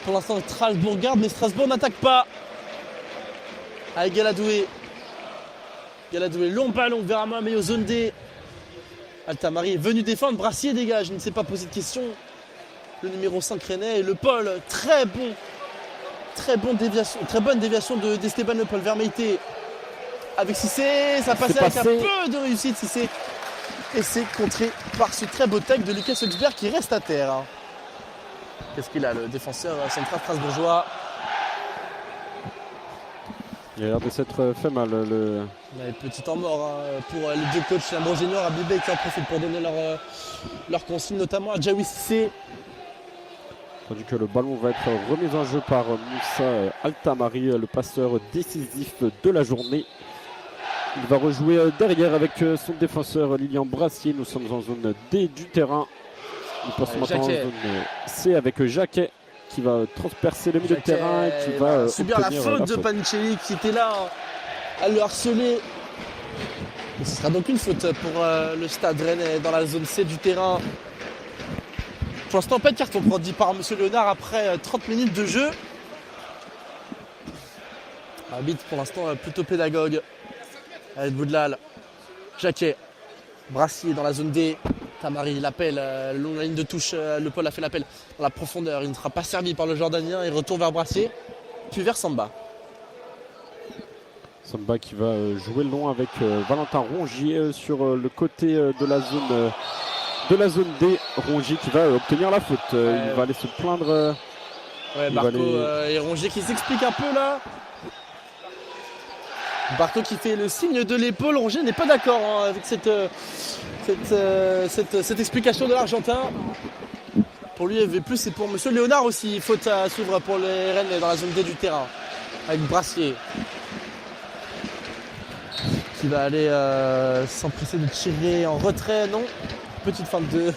C: Pour l'instant, Strasbourg garde, mais Strasbourg n'attaque pas. Avec Galadoué. Galadoué, long ballon vers Amoameyo, zone D. Altamari est venu défendre, Brassier dégage, il ne s'est pas posé de question. Le numéro 5 Rennais et Le Paul, très bonne déviation d'Esteban Le Paul vers Meïté. Avec Cissé, ça passait avec un peu de réussite Cissé. Et c'est contré par ce très beau tag de Lucas Högsberg qui reste à terre. Qu'est-ce qu'il a le défenseur central strasbourgeois?
A: Il a l'air de s'être fait mal.
C: Ouais, petit temps mort hein, pour les deux coachs Lambro Junior, Abibé qui en profitent pour donner leur consigne, notamment à Jawi Cissé.
A: Tandis que le ballon va être remis en jeu par Moussa Altamari, le passeur décisif de la journée. Il va rejouer derrière avec son défenseur Lilian Brassier. Nous sommes en zone D du terrain. Nous passons maintenant en zone C avec Jacquet qui va transpercer le milieu de terrain et qui va
C: subir la faute de Panicelli qui était là à le harceler. Et ce sera donc une faute pour le Stade Rennais dans la zone C du terrain. Pour l'instant, pas de carton produit par M. Léonard après 30 minutes de jeu. Arbitre pour l'instant plutôt pédagogue. Avec Boudlal, Jacquet, Brassier dans la zone D. Tamari l'appelle, le long de la ligne de touche, le Paul a fait l'appel dans la profondeur. Il ne sera pas servi par le Jordanien. Il retourne vers Brassier, puis vers Samba.
A: Samba qui va jouer le long avec Valentin Rongier sur le côté de la zone D. Rongier qui va obtenir la faute. Il va aller se plaindre.
C: Barco et Rongier qui s'expliquent un peu là. Barco qui fait le signe de l'épaule. Rongier n'est pas d'accord hein, avec cette explication de l'Argentin. Pour lui, et plus c'est pour M. Léonard aussi. Faute à suivre pour les Rennes dans la zone D du terrain. Avec Brassier. Qui va aller s'empresser de tirer en retrait. Non. Petite feinte de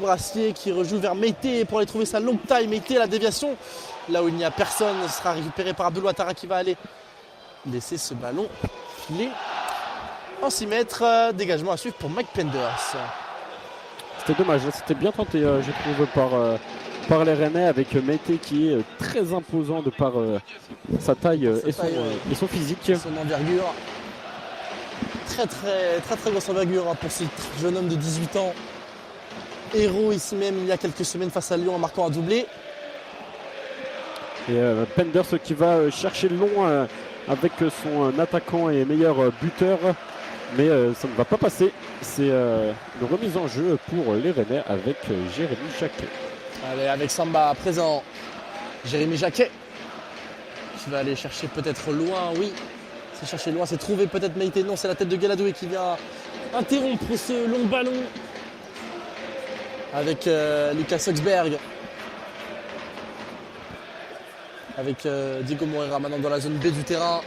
C: Brassier qui rejoue vers Mété pour aller trouver sa longue taille. Mété, la déviation. Là où il n'y a personne, sera récupéré par Abdul Ouattara qui va aller laisser ce ballon filer en 6 mètres. Dégagement à suivre pour Mike Penders.
A: C'était dommage, c'était bien tenté, je trouve, par les Rennais avec Mété qui est très imposant de par sa taille et son physique.
C: Son envergure. Très grosse envergure hein, pour ce jeune homme de 18 ans. Héros ici même il y a quelques semaines face à Lyon en marquant un doublé.
A: Et Penders qui va chercher le long avec son attaquant et meilleur buteur. Mais ça ne va pas passer. C'est une remise en jeu pour les Rennais avec Jérémy Jacquet.
C: Allez, avec Samba à présent. Jérémy Jacquet qui va aller chercher peut-être loin, oui. C'est chercher loin, c'est trouver peut-être Méité. Non, c'est la tête de Galadoué qui vient interrompre ce long ballon. Avec Lucas Oxberg. Avec Diego Moreira maintenant dans la zone B du terrain.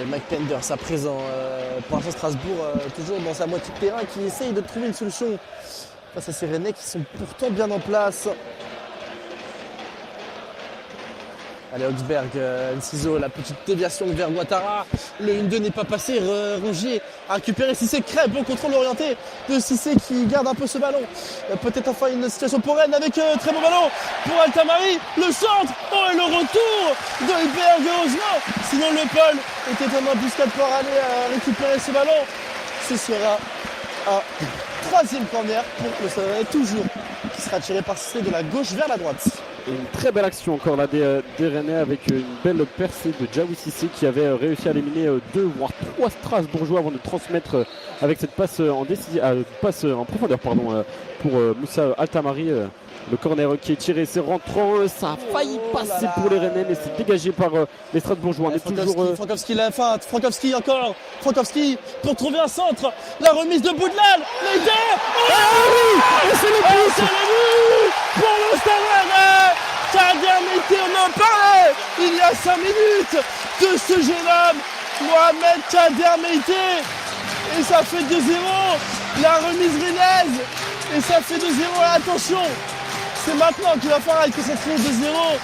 C: Mike Penders à présent. Pour l'instant, Strasbourg, toujours dans sa moitié de terrain, qui essaye de trouver une solution face à ces Rennais qui sont pourtant bien en place. Allez, Oxberg, Enciso, la petite déviation vers Ouattara. Le 1-2 n'est pas passé. Rongier a récupéré Cissé. Crêpe, bon contrôle orienté de Cissé qui garde un peu ce ballon. Peut-être enfin une situation pour Rennes avec très bon ballon pour Altamari. Le centre, oh et le retour de Hubert, heureusement. Sinon le Paul était en embuscade pour aller récupérer ce ballon. Ce sera un 3e corner pour le Stade toujours qui sera tiré par Cissé de la gauche vers la droite.
A: Une très belle action encore là des Rennais avec une belle percée de Jawi Cissé qui avait réussi à éliminer 2 voire 3 Strasbourgeois avant de transmettre avec cette passe en profondeur pour Moussa Altamari. Le corner qui est tiré, c'est rentrant, ça a failli passer pour les Rennais mais c'est dégagé par les Strasbourgeois.
C: Frankowski la feinte, Frankowski encore, Frankowski pour trouver un centre, la remise de Boudlal, Mété, c'est le but pour le Stade Rennais. Kader Mété, on en parlait il y a 5 minutes de ce jeune homme, Mohamed Kader Mété, et ça fait 2-0, la remise rennaise, et ça fait 2-0, attention. C'est maintenant qu'il va falloir que ça se fait 2-0.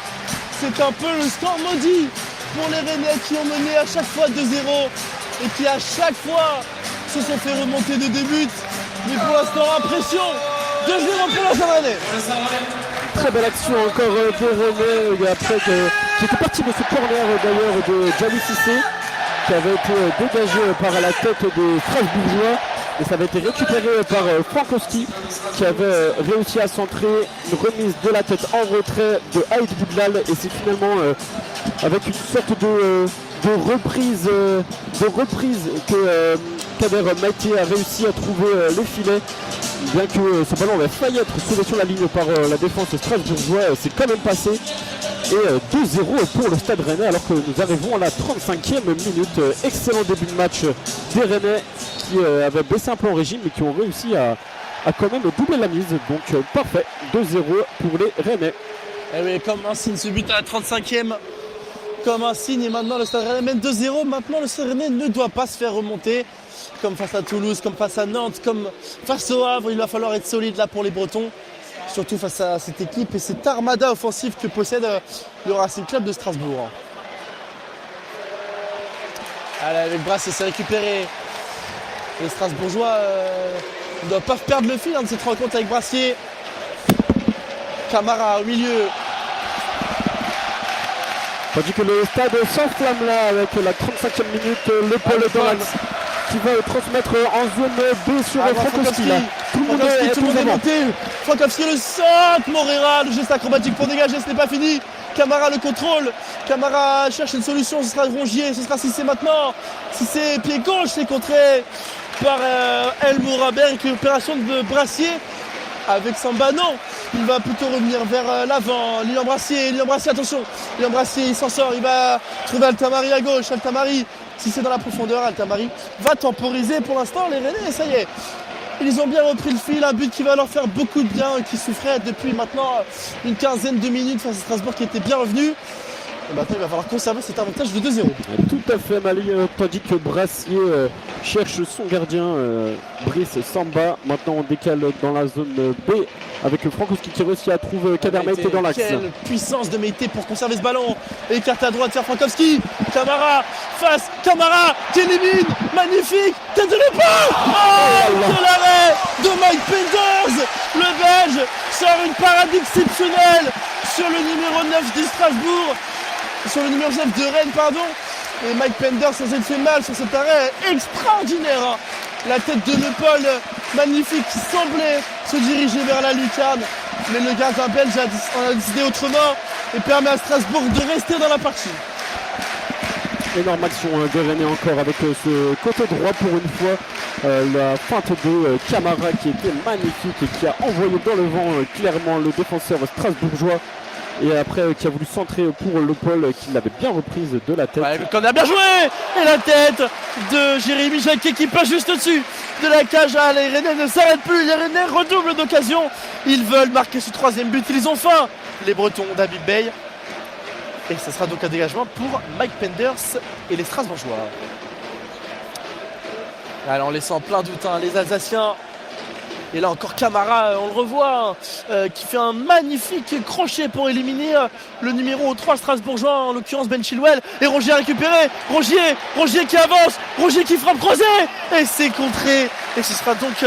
C: C'est un peu le score maudit pour les Rennais qui ont mené à chaque fois 2-0 et qui à chaque fois se sont fait remonter de 2 buts. Mais pour l'instant, impression. 2-0 pour la Stade Rennais.
A: Très belle action encore des Rennais après qui était parti de ce corner d'ailleurs de Jawi Cissé qui avait été dégagé par la tête des Strasbourgeois. Et ça avait été récupéré par Frankowski qui avait réussi à centrer une remise de la tête en retrait de Aïd Boudlal. Et c'est finalement avec une sorte de reprise que Kader Mété a réussi à trouver le filet. Bien que ce ballon avait failli être sauvé sur la ligne par la défense strasbourgeoise, c'est quand même passé. Et 2-0 pour le Stade Rennais alors que nous arrivons à la 35e minute. Excellent début de match des Rennais qui avaient baissé un peu en régime mais qui ont réussi à quand même doubler la mise. Donc parfait, 2-0 pour les Rennais.
C: Et oui, comme un signe, ce but à la 35e, comme un signe, et maintenant le Stade Rennais mène 2-0. Maintenant le Stade Rennais ne doit pas se faire remonter, comme face à Toulouse, comme face à Nantes, comme face au Havre. Il va falloir être solide là pour les Bretons, surtout face à cette équipe et cette armada offensive que possède le Racing Club de Strasbourg. Allez, avec Brassier, c'est récupéré. Les Strasbourgeois ne doivent pas perdre le fil de cette rencontre avec Brassier. Camara au milieu.
A: Tandis que le stade s'enflamme là avec la 35e minute, le Paul dans l'axe qui va transmettre en zone B sur Frankowski. Tout le monde est monté.
C: Frankowski le saute, Moreira, le geste acrobatique pour dégager, ce n'est pas fini. Camara le contrôle. Camara cherche une solution, ce sera Rongier, ce sera Cissé maintenant. Cissé pied gauche, c'est contré par El Mouraber avec l'opération de Brassier. Avec Samba, non, il va plutôt revenir vers l'avant. Lilian Brassier, attention. Lilian Brassier, il s'en sort, il va trouver Altamari à gauche. Altamari, si c'est dans la profondeur, Altamari va temporiser pour l'instant les Rennais, ça y est. Ils ont bien repris le fil, un but qui va leur faire beaucoup de bien, qui souffrait depuis maintenant une quinzaine de minutes face à Strasbourg qui était bien revenu. Et maintenant, il va falloir conserver cet avantage de 2-0.
A: Tout à fait, Mali, tandis que Brassier cherche son gardien, Brice Samba. Maintenant, on décale dans la zone B avec Frankowski qui réussit à trouver Kader Meïté dans l'axe.
C: Quelle puissance de Meïté pour conserver ce ballon. Écarte à droite vers Frankowski. Camara face, Camara qui élimine. Magnifique, tête de l'épaule. Oh, quel arrêt de Mike Penders. Le Belge sort une parade exceptionnelle sur le numéro 9 de Strasbourg. Sur le numéro 9 de Rennes, pardon. Et Mike Penders sans être fait mal sur cet arrêt extraordinaire. Hein. La tête de l'épaule magnifique qui semblait se diriger vers la lucarne. Mais le gardien belge a décidé autrement et permet à Strasbourg de rester dans la partie.
A: Énorme action de Rennais encore avec ce côté droit pour une fois. La feinte de Camara qui était magnifique et qui a envoyé dans le vent clairement le défenseur strasbourgeois. Et après qui a voulu centrer pour Le Paul qui l'avait bien reprise de la tête.
C: Ouais, qu'on a bien joué. Et la tête de Jérémy Jacquet qui passe juste au-dessus de la cage. Ah, les Rennais ne s'arrêtent plus. Les Rennais redoublent d'occasion. Ils veulent marquer ce troisième but. Ils ont faim. Les Bretons d'Habib Bey. Et ce sera donc un dégagement pour Mike Penders et les Strasbourgeois. Alors en laissant plein doute les Alsaciens. Et là encore Camara, on le revoit, qui fait un magnifique crochet pour éliminer le numéro 3 strasbourgeois, en l'occurrence Ben Chilwell. Et Rongier a récupéré, Rongier qui avance, Rongier qui frappe croisé. Et c'est contré. Et ce sera donc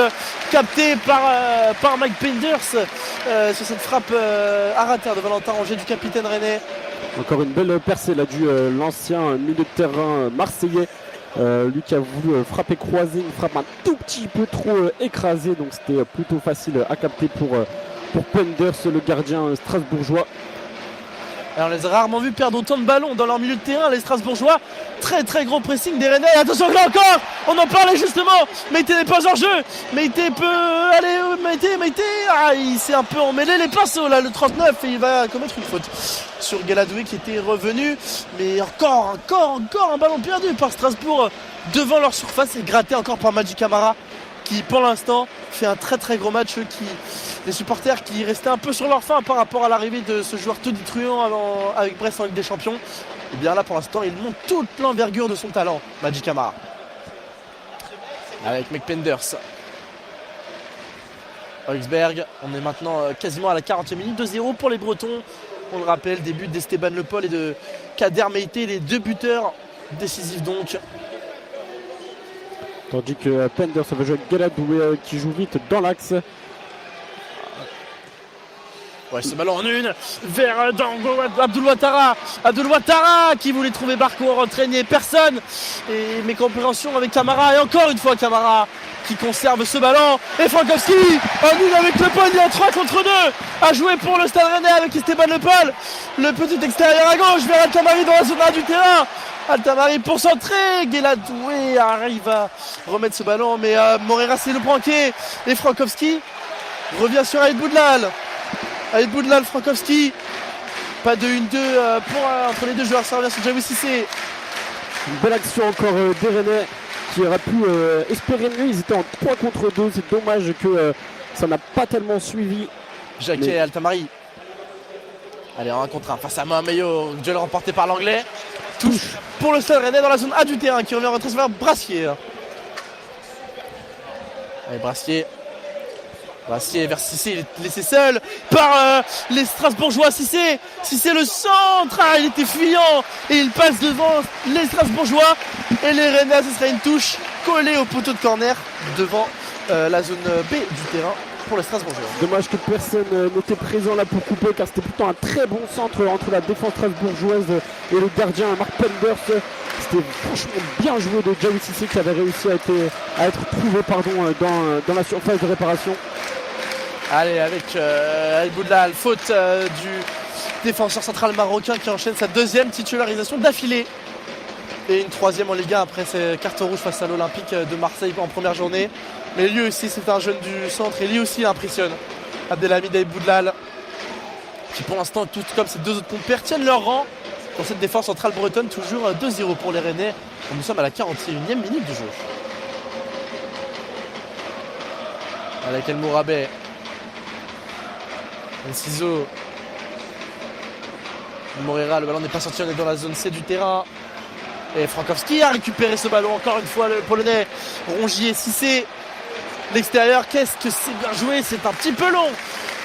C: capté par Mike Penders sur cette frappe à rater de Valentin Rongier du capitaine rennais.
A: Encore une belle percée là du l'ancien milieu de terrain marseillais. Lui qui a voulu frapper croisé, une frappe un tout petit peu trop écrasée, donc c'était plutôt facile à capter pour Penders, le gardien strasbourgeois.
C: Alors, on les a rarement vus perdre autant de ballons dans leur milieu de terrain, les Strasbourgeois. Très très gros pressing des Rennais. Attention là encore, on en parlait justement. Meïté n'est pas en jeu. Meïté peut aller. Meïté. Ah, il s'est un peu emmêlé les pinceaux là, le 39, et il va commettre une faute sur Galadoué qui était revenu. Mais encore un ballon perdu par Strasbourg devant leur surface et gratté encore par Madji Camara qui pour l'instant fait un très très gros match. Les supporters qui restaient un peu sur leur faim par rapport à l'arrivée de ce joueur tout détruisant avec Brest en Ligue des Champions, et bien là pour l'instant il montre toute l'envergure de son talent, Madji Camara. Avec Mike Penders. Augsberg, on est maintenant quasiment à la 40e minute, 2-0 pour les Bretons. On le rappelle, des buts d'Esteban Le Paul et de Kader Meïté, les deux buteurs décisifs donc.
A: Tandis que Penders va jouer avec Galadoué qui joue vite dans l'axe.
C: Ouais, ce ballon en une vers Dango Abdoul Ouattara qui voulait trouver Barco en entraîner personne. Et mécompréhension avec Camara. Et encore une fois Camara qui conserve ce ballon. Et Frankowski en une avec Le Paul. Il y a 3 contre 2 à jouer pour le Stade Rennais avec Esteban Le Paul. Le petit extérieur à gauche vers Altamari dans la zone A du terrain. Altamari pour centrer. Guéladoué arrive à remettre ce ballon. Mais Moreira c'est le branqué. Et Frankowski revient sur Aïd Boudlal. Aïd Boudlal, Frankowski Pas de 1-2 entre les deux joueurs, ça revient sur Jaoui Cissé.
A: Une belle action encore des Rennais qui auraient pu espérer mieux. Ils étaient en 3 contre 2. C'est dommage que ça n'a pas tellement suivi.
C: Jacquet et Altamari. Allez, en 1 contre 1 face à Mohameyo. Duel remporté par l'anglais. Touche pour le Stade Rennais dans la zone A du terrain qui revient en retrait vers Brassier. Allez, Brassier vers Cissé, il est laissé seul par les Strasbourgeois. Cissé le centre, il était fuyant et il passe devant les Strasbourgeois et les Rennais. Ce sera une touche collée au poteau de corner devant la zone B du terrain pour les Strasbourgeois.
A: Dommage que personne n'était présent là pour couper, car c'était pourtant un très bon centre entre la défense strasbourgeoise et le gardien Mark Penders. C'était franchement bien joué de Jaoui Cissé qui avait réussi à être trouvé dans la surface de réparation.
C: Allez, avec Boudlal, faute du défenseur central marocain qui enchaîne sa 2e titularisation d'affilée. Et une 3e en Ligue 1 après ses cartes rouges face à l'Olympique de Marseille en première journée. Mais lui aussi, c'est un jeune du centre et lui aussi impressionne. Abdelhamid Boudlal, qui pour l'instant, tout comme ses 2 autres compères, tiennent leur rang dans cette défense centrale bretonne. Toujours 2-0 pour les Rennais. Nous sommes à la 41e minute du jeu. Avec El Mourabet. Enciso. Moreira, le ballon n'est pas sorti, on est dans la zone C du terrain. Et Frankowski a récupéré ce ballon, encore une fois le Polonais. Rongier, Cissé. L'extérieur, qu'est-ce que c'est bien joué, c'est un petit peu long.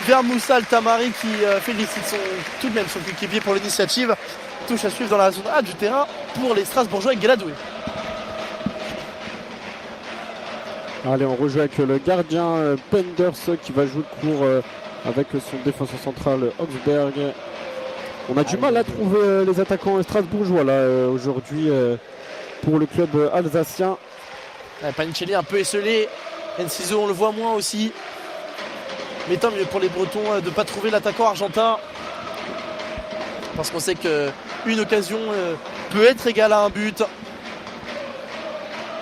C: Vers Moussa Altamari qui félicite tout de même son coéquipier pour l'initiative. Touche à suivre dans la zone A du terrain pour les Strasbourgeois et Gueladoué.
A: Allez, on rejoue avec le gardien Penders qui va jouer le court avec son défenseur central Oxberg. On a du mal à trouver les attaquants strasbourgeois là aujourd'hui pour le club alsacien.
C: Panichelli un peu esselé. Enciso, on le voit moins aussi. Mais tant mieux pour les Bretons de ne pas trouver l'attaquant argentin. Parce qu'on sait qu'une occasion peut être égale à un but.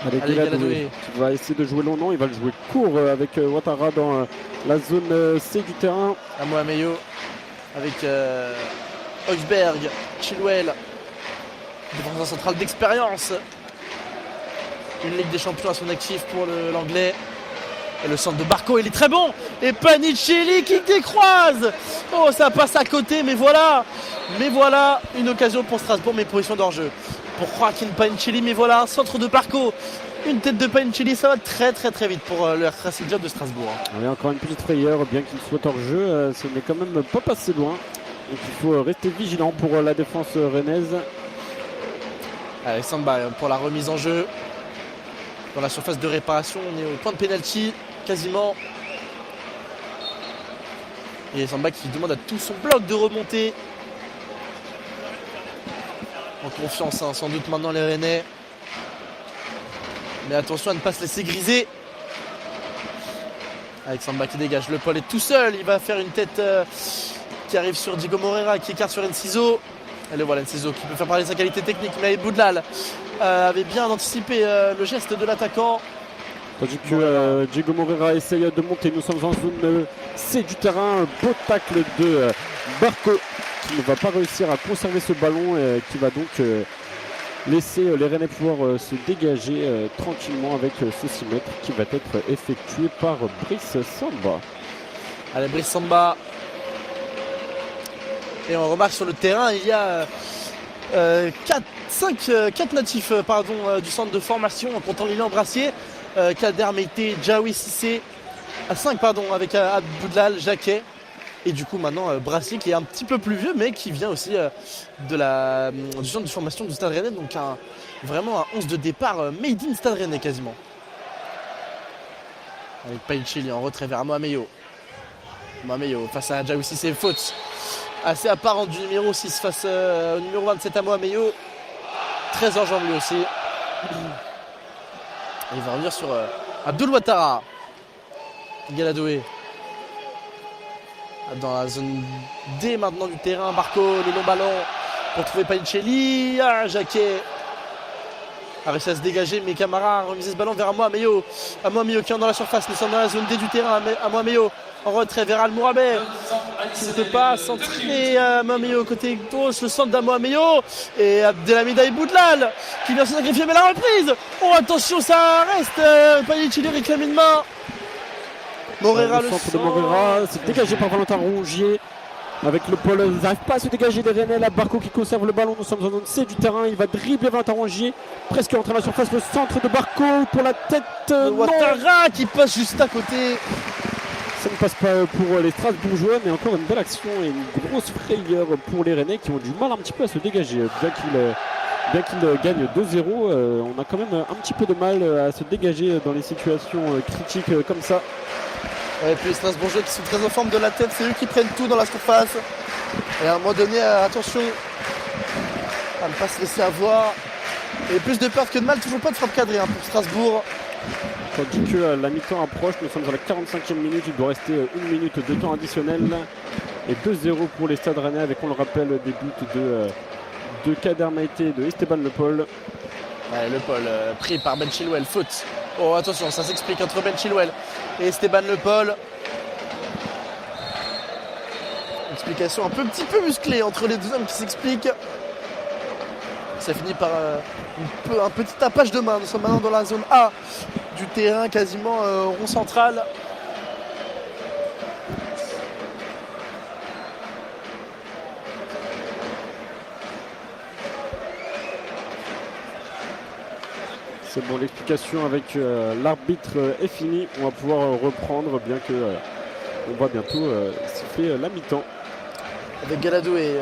A: Allez, Gueladoué qui va essayer de jouer long, non, il va le jouer court avec Ouattara dans la zone C du terrain.
C: À Mohameyo avec Oxberg, Chilwell, défenseur central d'expérience. Une Ligue des Champions à son actif pour l'anglais. Et le centre de Barco, il est très bon. Et Panichelli qui décroise. Oh, ça passe à côté, mais voilà, une occasion pour Strasbourg, mais position d'hors-jeu pour Joaquin Panichelli. Mais voilà, un centre de Barco, une tête de Panichelli, ça va très très très vite pour le Racing Club de Strasbourg.
A: Allez, encore une petite frayeur, bien qu'il soit hors-jeu, ce n'est quand même pas passé loin. Donc il faut rester vigilant pour la défense rennaise.
C: Allez, Samba pour la remise en jeu. Dans la surface de réparation, on est au point de pénalty, quasiment. Et Samba qui demande à tout son bloc de remonter. En confiance, hein, sans doute maintenant les Rennais. Mais attention à ne pas se laisser griser. Avec Samba qui dégage, le Paul est tout seul. Il va faire une tête qui arrive sur Diego Moreira, qui écarte sur Enciso. Et le voilà, Enciso qui peut faire parler de sa qualité technique. Mais Boudlal avait bien anticipé le geste de l'attaquant.
A: Tandis que Diego Moreira essaye de monter. Nous sommes en zone C du terrain. Beau tacle de Barco qui ne va pas réussir à conserver ce ballon et qui va donc laisser les Rennais pouvoir se dégager tranquillement avec ce 6 mètres qui va être effectué par Brice Samba.
C: Allez, Brice Samba. Et on remarque sur le terrain, il y a 4 natifs du centre de formation en comptant Lilian Brassier, Kader Meïté, Jaoui Cissé, 5 avec Boudlal, Jacquet. Et du coup maintenant Brassier qui est un petit peu plus vieux mais qui vient aussi du centre de formation du Stade Rennais. Donc vraiment un 11 de départ made in Stade Rennais quasiment. Avec Panichelli en retrait vers Mohameyo. Mohameyo face à Jaoui Cissé, faute assez apparent du numéro 6 face au numéro 27 à Mohameyo. Très en jambe lui aussi. Et il va revenir sur Abdoul Ouattara. Gueladoué. Dans la zone D maintenant du terrain. Barco, le long ballon pour trouver Panichelli. Jacquet a réussi à se dégager, mais Camara a remisé ce ballon vers Mohameyo. Mohameyo qui est dans la surface. Nous sommes dans la zone D du terrain. Mohameyo en retrait vers Almourabé qui ne peut pas centrer Mohameyo côté gauche, le centre d'Amohameyo et Abdelhamid Boudlal qui vient se sacrifier, mais la reprise, oh attention, ça reste, Panichelli réclame une main. Morera,
A: le centre de Morera, c'est dégagé par Valentin Rongier. Avec le pôle, ils n'arrivent pas à se dégager des Rennais. Là, Barco qui conserve le ballon. Nous sommes en zone C du terrain. Il va dribbler Valentin Rongier. Presque entré dans la surface. Le centre de Barco pour la tête.
C: Ouattara qui passe juste à côté.
A: Ça ne passe pas pour les Strasbourgeois, mais encore une belle action et une grosse frayeur pour les Rennais qui ont du mal un petit peu à se dégager. Bien qu'ils gagnent 2-0, on a quand même un petit peu de mal à se dégager dans les situations critiques comme ça.
C: Et puis les Strasbourgeois qui sont très en forme de la tête, c'est eux qui prennent tout dans la surface. Et à un moment donné, attention à ne pas se laisser avoir. Et plus de peur que de mal, toujours pas de frappe cadrée pour Strasbourg.
A: Tandis que la mi-temps approche, nous sommes à la 45e minute, il doit rester 1 minute de temps additionnel. Et 2-0 pour les Stades Rennais avec, on le rappelle, des buts de Kader Maïté et de Esteban Le Paul.
C: Ouais, Le Paul pris par Ben Chilwell, faute. Oh attention, ça s'explique entre Ben Chilwell et Esteban Le Paul. Explication un petit peu musclée entre les deux hommes qui s'expliquent. Ça finit par un petit tapage de main. Nous sommes maintenant dans la zone A du terrain, quasiment rond central.
A: C'est bon, l'explication avec l'arbitre est finie. On va pouvoir reprendre, bien que on va bientôt siffler la mi-temps.
C: Avec Galadoué,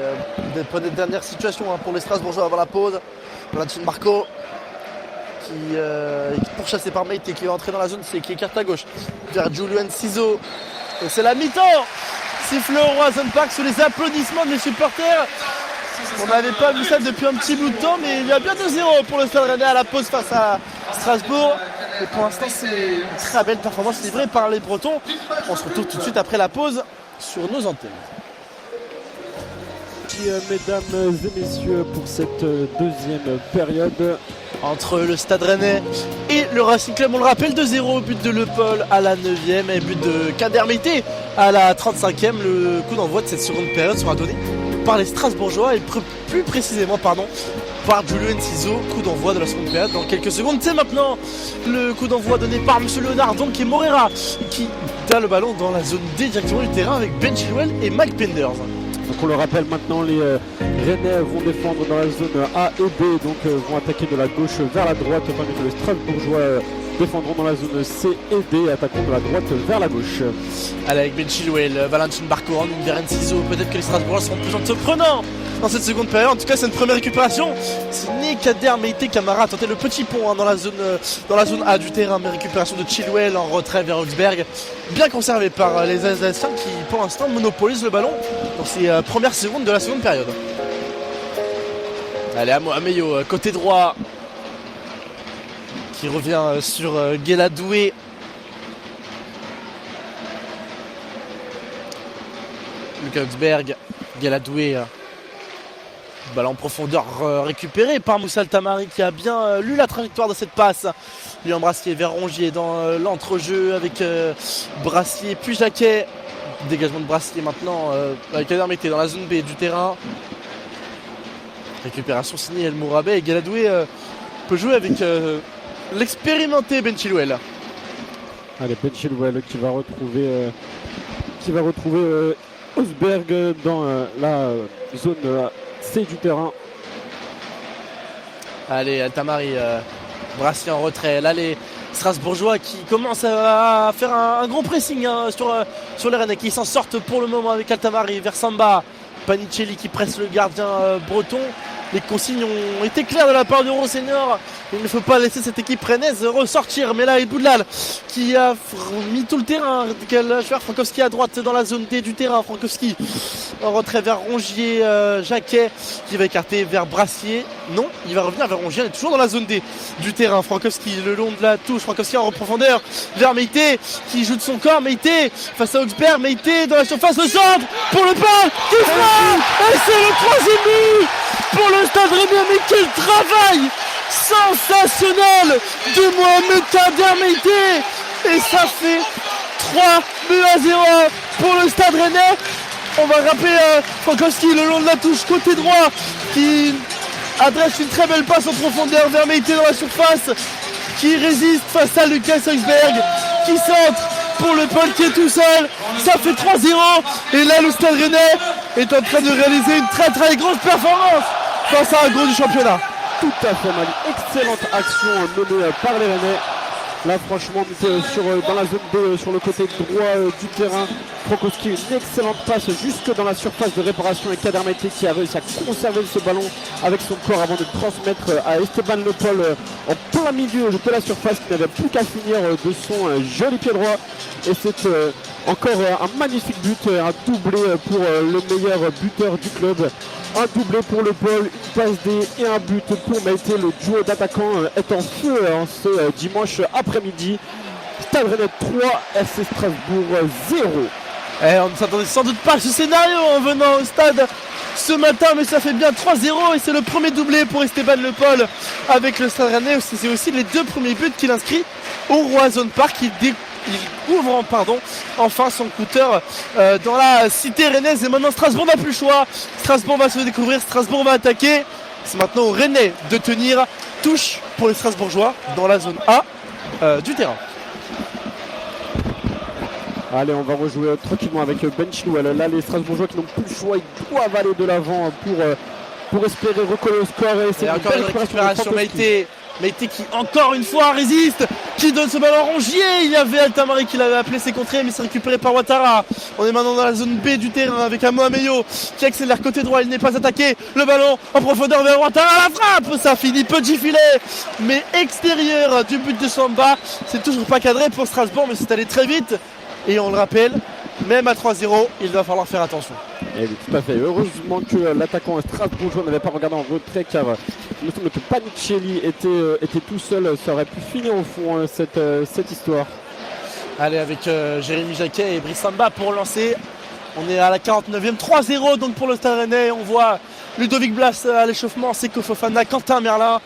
C: pour des dernières situations pour les Strasbourgeois avant la pause. Valentin Barco qui est pourchassé par Meite qui va entrer dans la zone C, qui écarte à gauche vers Julian Cizo. Et c'est la mi-temps. Siffle au Roison Park sous les applaudissements des supporters. On n'avait pas vu ça depuis un petit bout de temps, mais il y a bien 2-0 pour le Stade Rennais à la pause face à Strasbourg. Et pour l'instant, c'est une très belle performance livrée par les Bretons. On se retrouve tout de suite après la pause sur nos antennes.
A: Mesdames et messieurs, pour cette deuxième période
C: entre le Stade Rennais et le Racing Club, on le rappelle, 2-0, but de Le Paul à la 9e et but de Kader Meite à la 35e. Le coup d'envoi de cette seconde période sera donné par les Strasbourgeois et plus précisément par Julien Cizo. Coup d'envoi de la seconde période dans quelques secondes. C'est maintenant le coup d'envoi donné par M. Léonard donc, et Morera qui a le ballon dans la zone D directement du terrain avec Ben Chilwell et Mike Penders.
A: Donc on le rappelle maintenant, les Rennais vont défendre dans la zone A et B, donc vont attaquer de la gauche vers la droite, tandis que les Strasbourgeois défendront dans la zone C et D, attaquant de la droite vers la gauche.
C: Allez, avec Ben Chilwell, Valentin Barco en une vers Cizo, peut-être que les Strasbourgeois seront plus entreprenants dans cette seconde période. En tout cas, c'est une première récupération. C'est Kader Meite Camara a tenté le petit pont dans la zone A du terrain, mais récupération de Chilwell en retrait vers Augsberg, bien conservé par les Alsaciens qui pour l'instant monopolisent le ballon dans ces premières secondes de la seconde période. Allez, Ameyo, côté droit, qui revient sur Guéladoué. Lucas Augsberg, Guéladoué. Ballon en profondeur récupéré par Moussa Tamari qui a bien lu la trajectoire de cette passe. Lui en Brassier vers Rongier dans l'entrejeu avec Brassier puis Jacquet. Dégagement de Brassier maintenant avec Kader Meite dans la zone B du terrain. Récupération signée El Mourabé et Galadoué peut jouer avec l'expérimenté Ben Chilwell.
A: Allez, Ben Chilwell qui va retrouver Augsberg dans la zone C du terrain.
C: Allez, Altamari, Brassier en retrait. Là, les Strasbourgeois qui commencent à faire un gros pressing sur les Rennais qui s'en sortent pour le moment avec Altamari vers Samba. Panichelli qui presse le gardien breton. Les consignes ont été claires de la part d'Euro Senior. Il ne faut pas laisser cette équipe rennaise ressortir. Mais là, Boudlal qui a mis tout le terrain. Frankowski à droite dans la zone D du terrain. Frankowski en retrait vers Rongier. Jacquet qui va écarter vers Brassier. Non, il va revenir vers Rongier. Il est toujours dans la zone D du terrain. Frankowski le long de la touche. Frankowski en profondeur vers Meite qui joue de son corps. Meite face à Augsberg. Meite dans la surface. Le centre pour le pas qui frappe. Et c'est le troisième but pour le Stade Rennais. Mais quel travail sensationnel de Mohamed Kader Meite. Et ça fait 3-0 pour le Stade Rennais. On va rappeler Frankowski le long de la touche côté droit qui adresse une très belle passe en profondeur vers Meïté dans la surface, qui résiste face à Lucas Högsberg, qui centre pour le Paul qui est tout seul. Ça fait 3-0 et là le Stade Rennais est en train de réaliser une très très grosse performance face à un gros du championnat.
A: Tout à fait, Mali. Excellente action menée par les Rennais. Là, franchement, on était dans la zone B, sur le côté droit du terrain. Frankowski, une excellente passe jusque dans la surface de réparation et Kader Meïté qui a réussi à conserver ce ballon avec son corps avant de transmettre à Esteban Le Paul en plein milieu de la surface, qui n'avait plus qu'à finir de son joli pied droit. Et c'est encore un magnifique but, un doublé pour le meilleur buteur du club. Un doublé pour Le Paul, une passe D et un but pour Meïté. Le duo d'attaquants est en feu ce dimanche après-midi. Stade Rennais 3, FC Strasbourg 0.
C: On ne s'attendait sans doute pas à ce scénario en venant au stade ce matin, mais ça fait bien 3-0 et c'est le premier doublé pour Esteban Le Paul avec le Stade Rennais. C'est aussi les 2 premiers buts qu'il inscrit au Roazhon Park. Il ouvre enfin son scooter dans la cité rennaise. Et maintenant Strasbourg n'a plus le choix. Strasbourg va se découvrir, Strasbourg va attaquer. C'est maintenant aux Rennais de tenir. Touche pour les Strasbourgeois dans la zone A du terrain.
A: Allez, on va rejouer tranquillement avec Ben Chilwell. Là, les Strasbourgeois qui n'ont plus le choix, ils doivent aller de l'avant pour espérer recoller au score. Et c'est
C: encore une récupération Meïté qui encore une fois résiste, qui donne ce ballon à Rongier. Il y avait Altamari qui l'avait appelé ses contrées, mais c'est récupéré par Ouattara. On est maintenant dans la zone B du terrain avec Amo Ameyo qui accélère côté droit, il n'est pas attaqué. Le ballon en profondeur vers Ouattara, la frappe, ça finit petit filet, mais extérieur du but de Samba. C'est toujours pas cadré pour Strasbourg, mais c'est allé très vite. Et on le rappelle, même à 3-0, il va falloir faire attention.
A: Et oui, tout à fait. Heureusement que l'attaquant strasbourgeois n'avait pas regardé en retrait, car il me semble que Panicelli était tout seul. Ça aurait pu finir au fond cette histoire.
C: Allez, avec Jérémy Jacquet et Brice Samba pour lancer. On est à la 49e, 3-0 donc pour le Stade Rennais. On voit Ludovic Blas à l'échauffement, Seko Fofana, Quentin Merlin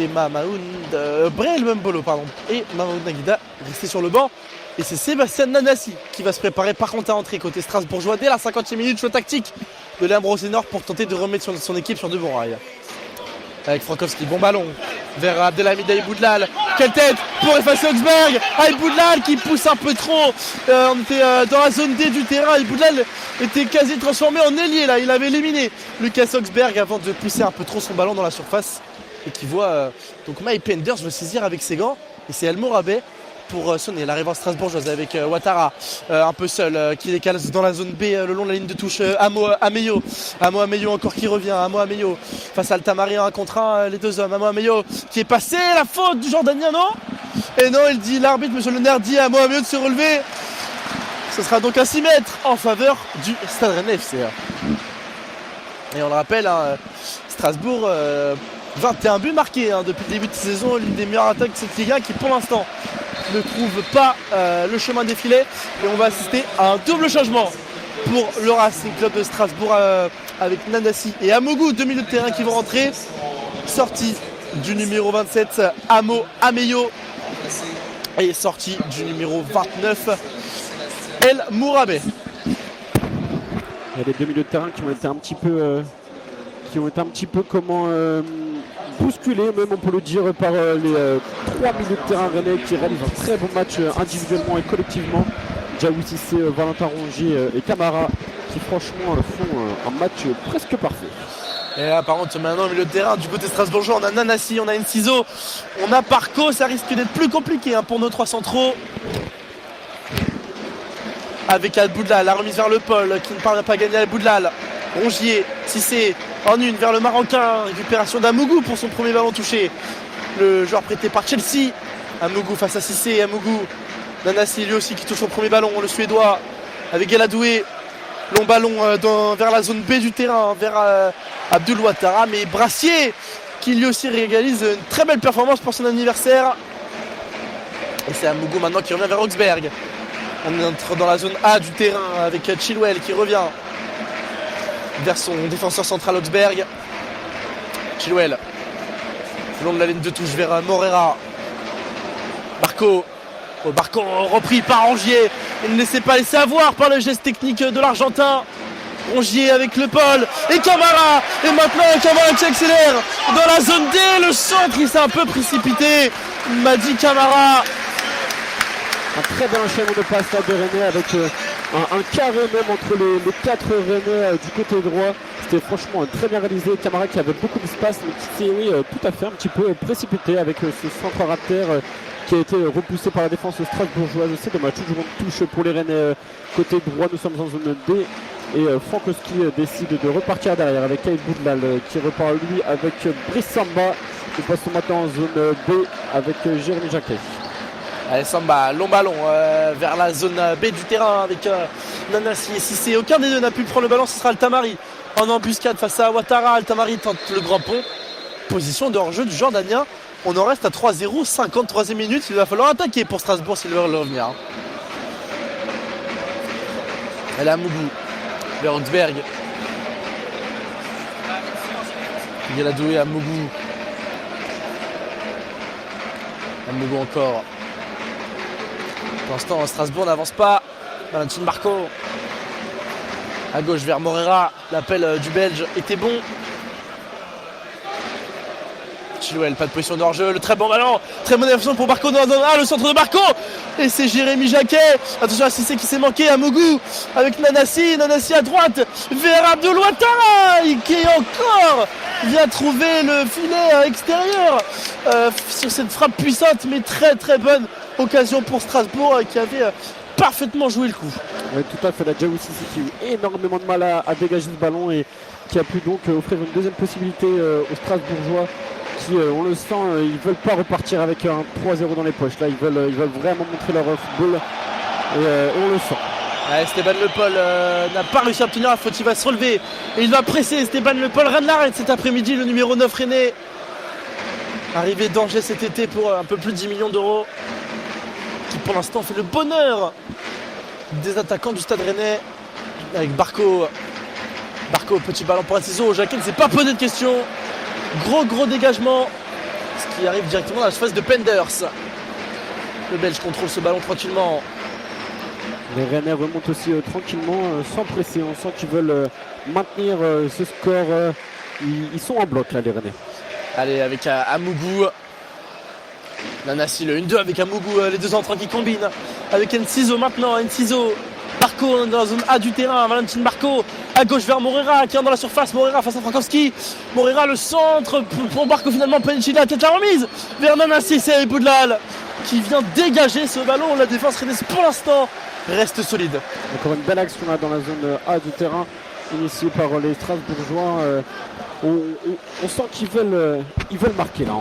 C: et Brel Mbolo, pardon. Et Mamoud Naguida resté sur le banc. Et c'est Sébastien Nanassi qui va se préparer par contre à entrer côté strasbourgeois dès la 50e minute. Choix tactique de Léandre Rosenor pour tenter de remettre son équipe sur de bons rails. Avec Frankowski, bon ballon vers Abdelhamid Aïboudlal. Quelle tête pour effacer Högsberg. Aïboudlal qui pousse un peu trop. On était dans la zone D du terrain. Aïboudlal était quasi transformé en ailier là. Il avait éliminé Lucas Högsberg avant de pousser un peu trop son ballon dans la surface. Et qui voit donc Mike Penders veut saisir avec ses gants. Et c'est El Morabet pour sonner la réponse strasbourgeoise avec Ouattara un peu seul qui décale dans la zone B le long de la ligne de touche. Amo Ameyo encore qui revient. Amo Ameyo face à Altamari, 1 contre 1 les deux hommes. Amo Ameyo qui est passé, la faute du Jordanien, non? Et non, il dit, l'arbitre monsieur Le Nerf dit à Amo Ameyo de se relever. Ce sera donc à 6 mètres en faveur du Stade Rennais FC. Et on le rappelle, Strasbourg 21 buts marqués depuis le début de saison, l'une des meilleures attaques de cette Ligue 1 qui pour l'instant ne trouve pas le chemin des filets. Et on va assister à un double changement pour le Racing Club de Strasbourg avec Nanassi et Amougou, 2 milieux de terrain qui vont rentrer. Sortie du numéro 27 Amo Ameyo et sortie du numéro 29 El Mourabé.
A: Il y a les 2 milieux de terrain qui ont été un petit peu bousculés, même on peut le dire, par les 3 milieux de terrain rennais qui réalisent un très bon match individuellement et collectivement. Diawy Cissé, Valentin Rongier et Camara qui franchement font un match presque parfait.
C: Et là, par contre, maintenant, au milieu de terrain, du côté strasbourgeois, on a Nanassi, on a Enciso, on a Parco. Ça risque d'être plus compliqué pour nos 3 centraux. Avec Aïboudlal, la remise vers le Paul qui ne parvient pas à gagner Aïboudlal. Rongier, Cissé en une vers le Marocain. Récupération d'Amougou pour son premier ballon touché. Le joueur prêté par Chelsea. Amougou face à Cissé. Amougou. Nanassi lui aussi qui touche son premier ballon. Le Suédois avec Gueladoué. Long ballon vers la zone B du terrain. Vers Abdul Ouattara. Mais Brassier qui lui aussi réalise une très belle performance pour son anniversaire. Et c'est Amougou maintenant qui revient vers Högsberg. On entre dans la zone A du terrain avec Chilwell qui revient vers son défenseur central Högsberg. Chilwell le long de la ligne de touche vers Morera. Marco Barco repris par Rongier. Il ne laissait pas laisser avoir par le geste technique de l'Argentin. Rongier avec le Paul et Camara. Et maintenant Camara qui accélère dans la zone D. Le centre, il s'est un peu précipité. Madi Camara.
A: Un très bel enchaînement de passes là de Rennais avec un carré même entre les 4 Rennais du côté droit. C'était franchement très bien réalisé. Camara qui avait beaucoup d'espace mais qui s'est tout à fait un petit peu précipité avec ce centre à terre qui a été repoussé par la défense strasbourgeoise. C'est dommage, toujours une touche pour les Rennais côté droit. Nous sommes en zone D et Frankowski décide de repartir derrière avec Kyle Boudlal qui repart lui avec Brice Samba. Nous passons maintenant en zone B avec Jérémy Jacquet.
C: Allez, Samba, long ballon vers la zone B du terrain avec Nanassi et Cissé. Aucun des deux n'a pu prendre le ballon, ce sera Altamari en embuscade face à Ouattara. Altamari tente le grand pont. Position de hors-jeu du Jordanien. On en reste à 3-0, 53e minute. Il va falloir attaquer pour Strasbourg s'ils veulent revenir. Elle a Mougou, vers Augsberg. Il a doué à Mougou. À Mougou encore. Pour l'instant, Strasbourg n'avance pas. Valentin Barco. À gauche vers Morera. L'appel du Belge était bon. Chilwell, pas de position de hors-jeu. Le très bon ballon. Très bonne action pour Barco dans la zone A. Le centre de Barco. Et c'est Jérémy Jacquet. Attention à Cissé qui s'est manqué. À Mougou. Avec Nanassi. Nanassi à droite. Vers Abdul Ouattara. Qui encore vient trouver le filet extérieur. Sur cette frappe puissante. Mais très très bonne occasion pour Strasbourg qui avait parfaitement joué le coup.
A: Oui, tout à fait. La Djaoui Cissé qui a eu énormément de mal à dégager ce ballon et qui a pu donc offrir une deuxième possibilité aux Strasbourgeois qui, on le sent, ils veulent pas repartir avec un 3-0 dans les poches. Là, ils veulent vraiment montrer leur football et on le sent.
C: Ouais, Esteban Le Paul n'a pas réussi à obtenir la faute, il va se relever et il va presser Esteban Le Paul. Rennes l'arrête cet après-midi, le numéro 9 Rennais. Arrivé d'Angers cet été pour un peu plus de 10 millions d'euros. Qui pour l'instant fait le bonheur des attaquants du Stade Rennais. Avec Barco. Barco, petit ballon pour Azizo. Jacquet ne s'est pas posé de questions. Gros dégagement. Ce qui arrive directement dans la surface de Penders. Le Belge contrôle ce ballon tranquillement.
A: Les Rennais remontent aussi tranquillement, sans presser. On sent qu'ils veulent maintenir ce score. Ils sont en bloc là, les Rennais.
C: Allez, avec Amougou. Nanassi, le 1-2 avec Amougou, les deux entrants qui combinent. Avec Enciso maintenant, Enciso. Barco dans la zone A du terrain, Valentin Barco. À gauche vers Morera qui est dans la surface. Morera face à Frankowski. Morera le centre pour Barco finalement. Penicini a peut-être la remise vers Nanassi, c'est Boudlal qui vient dégager ce ballon. La défense rennaise pour l'instant reste solide.
A: Encore une belle action là dans la zone A du terrain, initiée par les Strasbourgeois. On sent qu'ils veulent marquer là.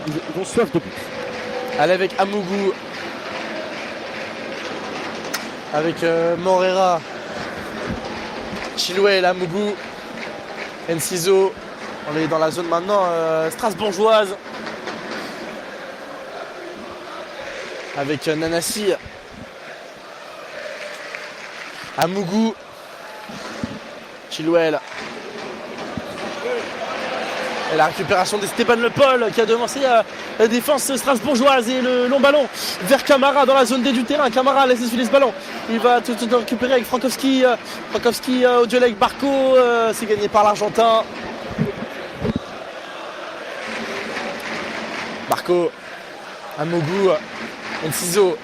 A: Ils ont soif de but.
C: Allez avec Amougou. Avec Morera. Chilwell, Amougou. Enciso. On est dans la zone maintenant strasbourgeoise. Avec Nanassi. Amougou. Chilwell. Et la récupération d'Esteban Le Paul qui a devancé la défense strasbourgeoise et le long ballon vers Camara dans la zone D du terrain. Camara laisse filer ce ballon. Il va tout récupérer avec Frankowski. Frankowski au duel avec Barco. C'est gagné par l'Argentin. Barco. Amougou. Enciso.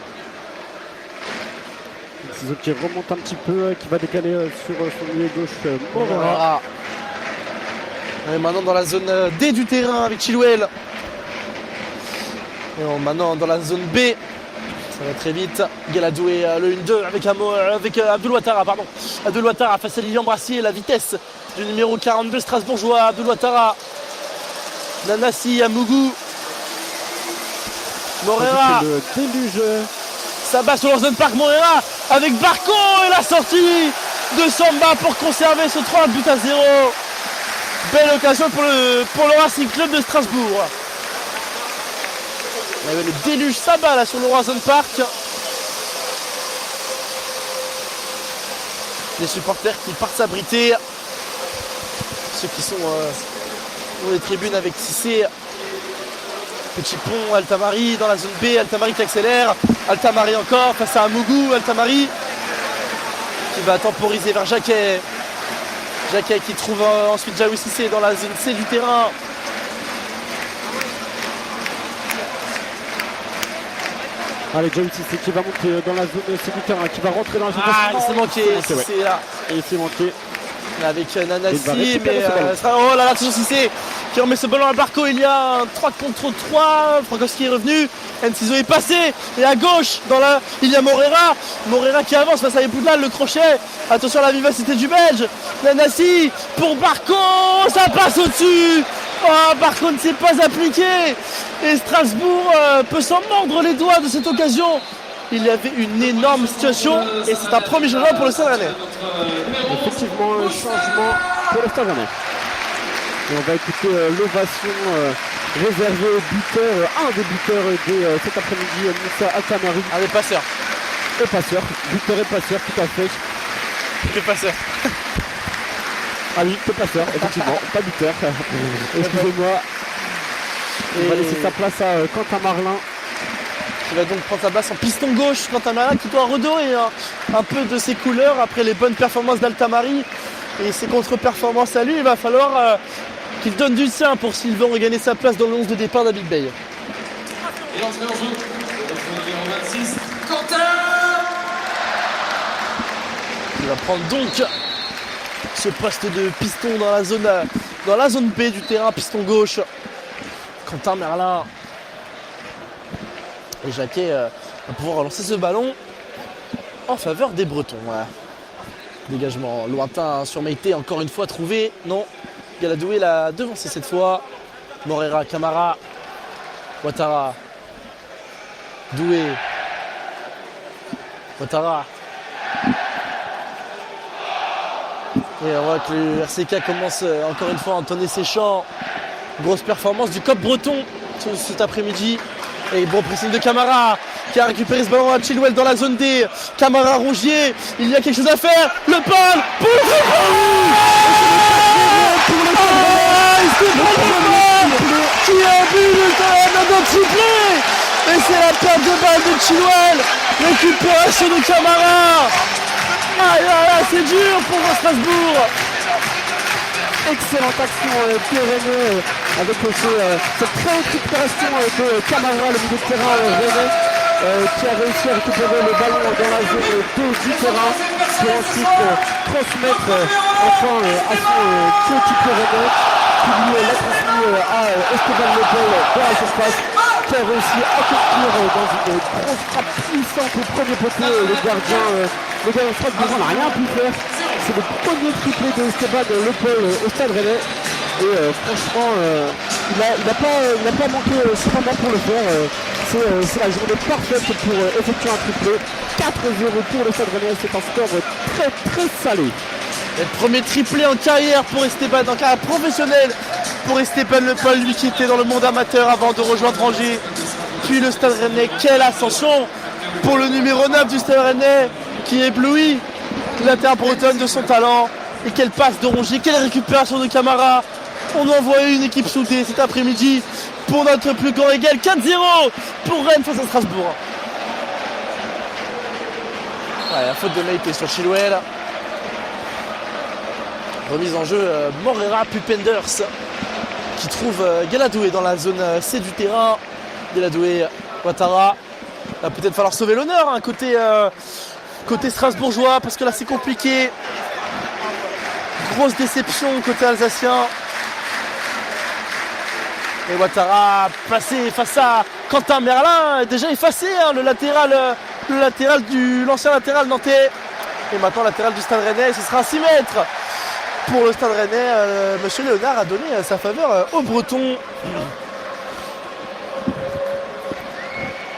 A: Enciso qui remonte un petit peu, qui va décaler sur son milieu gauche.
C: Morera. On est maintenant dans la zone D du terrain avec Chilwell. Et maintenant dans la zone B. Ça va très vite. Galadoué le 1-2 avec Abdul Ouattara, pardon. Abdul Ouattara face à Lilian Brassier. La vitesse du numéro 42 strasbourgeois. Abdul Ouattara. Nanassi, Amougou. Morera.
A: Le déluge.
C: Ça bat sur leur zone parc. Morera avec Barco et la sortie de Samba pour conserver ce 3-0. Belle occasion pour le Racing Club de Strasbourg. Il y avait le déluge Samba là sur le Roison Park. Les supporters qui partent s'abriter. Ceux qui sont dans les tribunes avec Cissé. Petit pont, Altamari dans la zone B, Altamari qui accélère, Altamari encore face à Amougou, Altamari qui va temporiser vers Jacquet. Jacquet qui trouve ensuite Jaoui Cissé dans la zone C du terrain.
A: Allez, Jaoui Cissé qui va monter dans la zone C du terrain, qui va rentrer dans la zone.
C: Il s'est manqué, Cissé là.
A: Et il s'est manqué.
C: Avec
A: Il va
C: Nanassi,
A: récupérer
C: mais
A: ce ballon.
C: oh là là, toujours Cissé qui remet ce ballon à Barco. Il y a un 3 contre 3. Frankowski est revenu. Enciso est passé. Et à gauche, il y a Morera. Morera qui avance face à Eboudlal, le crochet. Attention à la vivacité du Belge. Nanassi pour Barco. Ça passe au-dessus. Oh, Barco ne s'est pas appliqué. Et Strasbourg peut s'en mordre les doigts de cette occasion. Il y avait une énorme situation et c'est un premier changement pour le Stade Rennais.
A: Effectivement, un changement pour le Stade Rennais. Et on va écouter l'ovation réservée au buteur, un des buteurs de cet après-midi, Moussa Altamari.
C: Un des passeurs.
A: Et passeur, buteur et passeur, tout à fait.
C: Que passeur.
A: Ah oui, que passeur, effectivement, pas buteur. Excusez-moi. On va laisser sa place à Quentin Marlin.
C: Il va donc prendre sa place en piston gauche. Quentin Marlin qui doit redorer un peu de ses couleurs après les bonnes performances d'Altamari et ses contre-performances à lui. Il va falloir qu'il donne du sien pour s'il veut regagner sa place dans le 11 de départ d'Abid Bey.
B: Et l'entrée en jeu, le numéro 26, Quentin.
C: Il va prendre donc ce poste de piston dans la zone B du terrain, piston gauche. Quentin Merlin. Et Jacquet va pouvoir relancer ce ballon en faveur des Bretons. Voilà. Dégagement lointain sur Meïté, encore une fois trouvé. Non, Galadoué l'a devancé cette fois. Morera, Camara, Ouattara, Doué, Ouattara. Et on voit que le RCK commence encore une fois à entonner ses chants. Grosse performance du COP breton cet après-midi. Et bon pressing de Camara qui a récupéré ce ballon à Chilwell dans la zone D. Camara Rongier, il y a quelque chose à faire. Le ball pour le qui a vu le triplé. Et c'est la perte de balle de Chilwell. Récupération de Camara. Aïe aïe aïe, c'est dur pour Strasbourg.
A: Excellente action Pyrénées avec cette très haute récupération de Camara, le milieu de terrain rennais, qui a réussi à récupérer le ballon dans la zone 2 du terrain pour ensuite transmettre enfin à son coéquipier rennais qui lui l'a transmis à Esteban Lepel dans la surface, qui a réussi à conclure dans une grosse frappe puissante au premier poteau. Le gardien Strasbourg n'a rien pu faire. C'est le premier triplé de Esteban Lepel au Stade Rennais. Et franchement, il n'a pas manqué ce moment pour le faire. C'est la journée parfaite pour effectuer un triplé. 4-0 pour le Stade Rennais. C'est un score très très salé.
C: Le premier triplé en carrière pour Esteban, en carrière professionnelle pour Esteban Lepel, lui qui était dans le monde amateur avant de rejoindre Angers. Puis le Stade Rennais, quelle ascension pour le numéro 9 du Stade Rennais qui éblouit l'Inter-Bretonne de son talent. Et quelle passe de Rongier, quelle récupération de Camara. On envoie une équipe soudée cet après-midi pour notre plus grand égal. 4-0 pour Rennes face à Strasbourg. Ouais, la faute de Meïté sur Chilwell. Remise en jeu Morera Pupenders qui trouve Galadoué dans la zone C du terrain. Galadoué, Ouattara. Il va peut-être falloir sauver l'honneur côté strasbourgeois parce que là c'est compliqué. Grosse déception côté alsacien. Et Ouattara placé face à Quentin Merlin, déjà effacé le latéral l'ancien latéral nantais. Et maintenant latéral du Stade Rennais, ce sera à 6 mètres. Pour le Stade Rennais, Monsieur Léonard a donné sa faveur aux Bretons.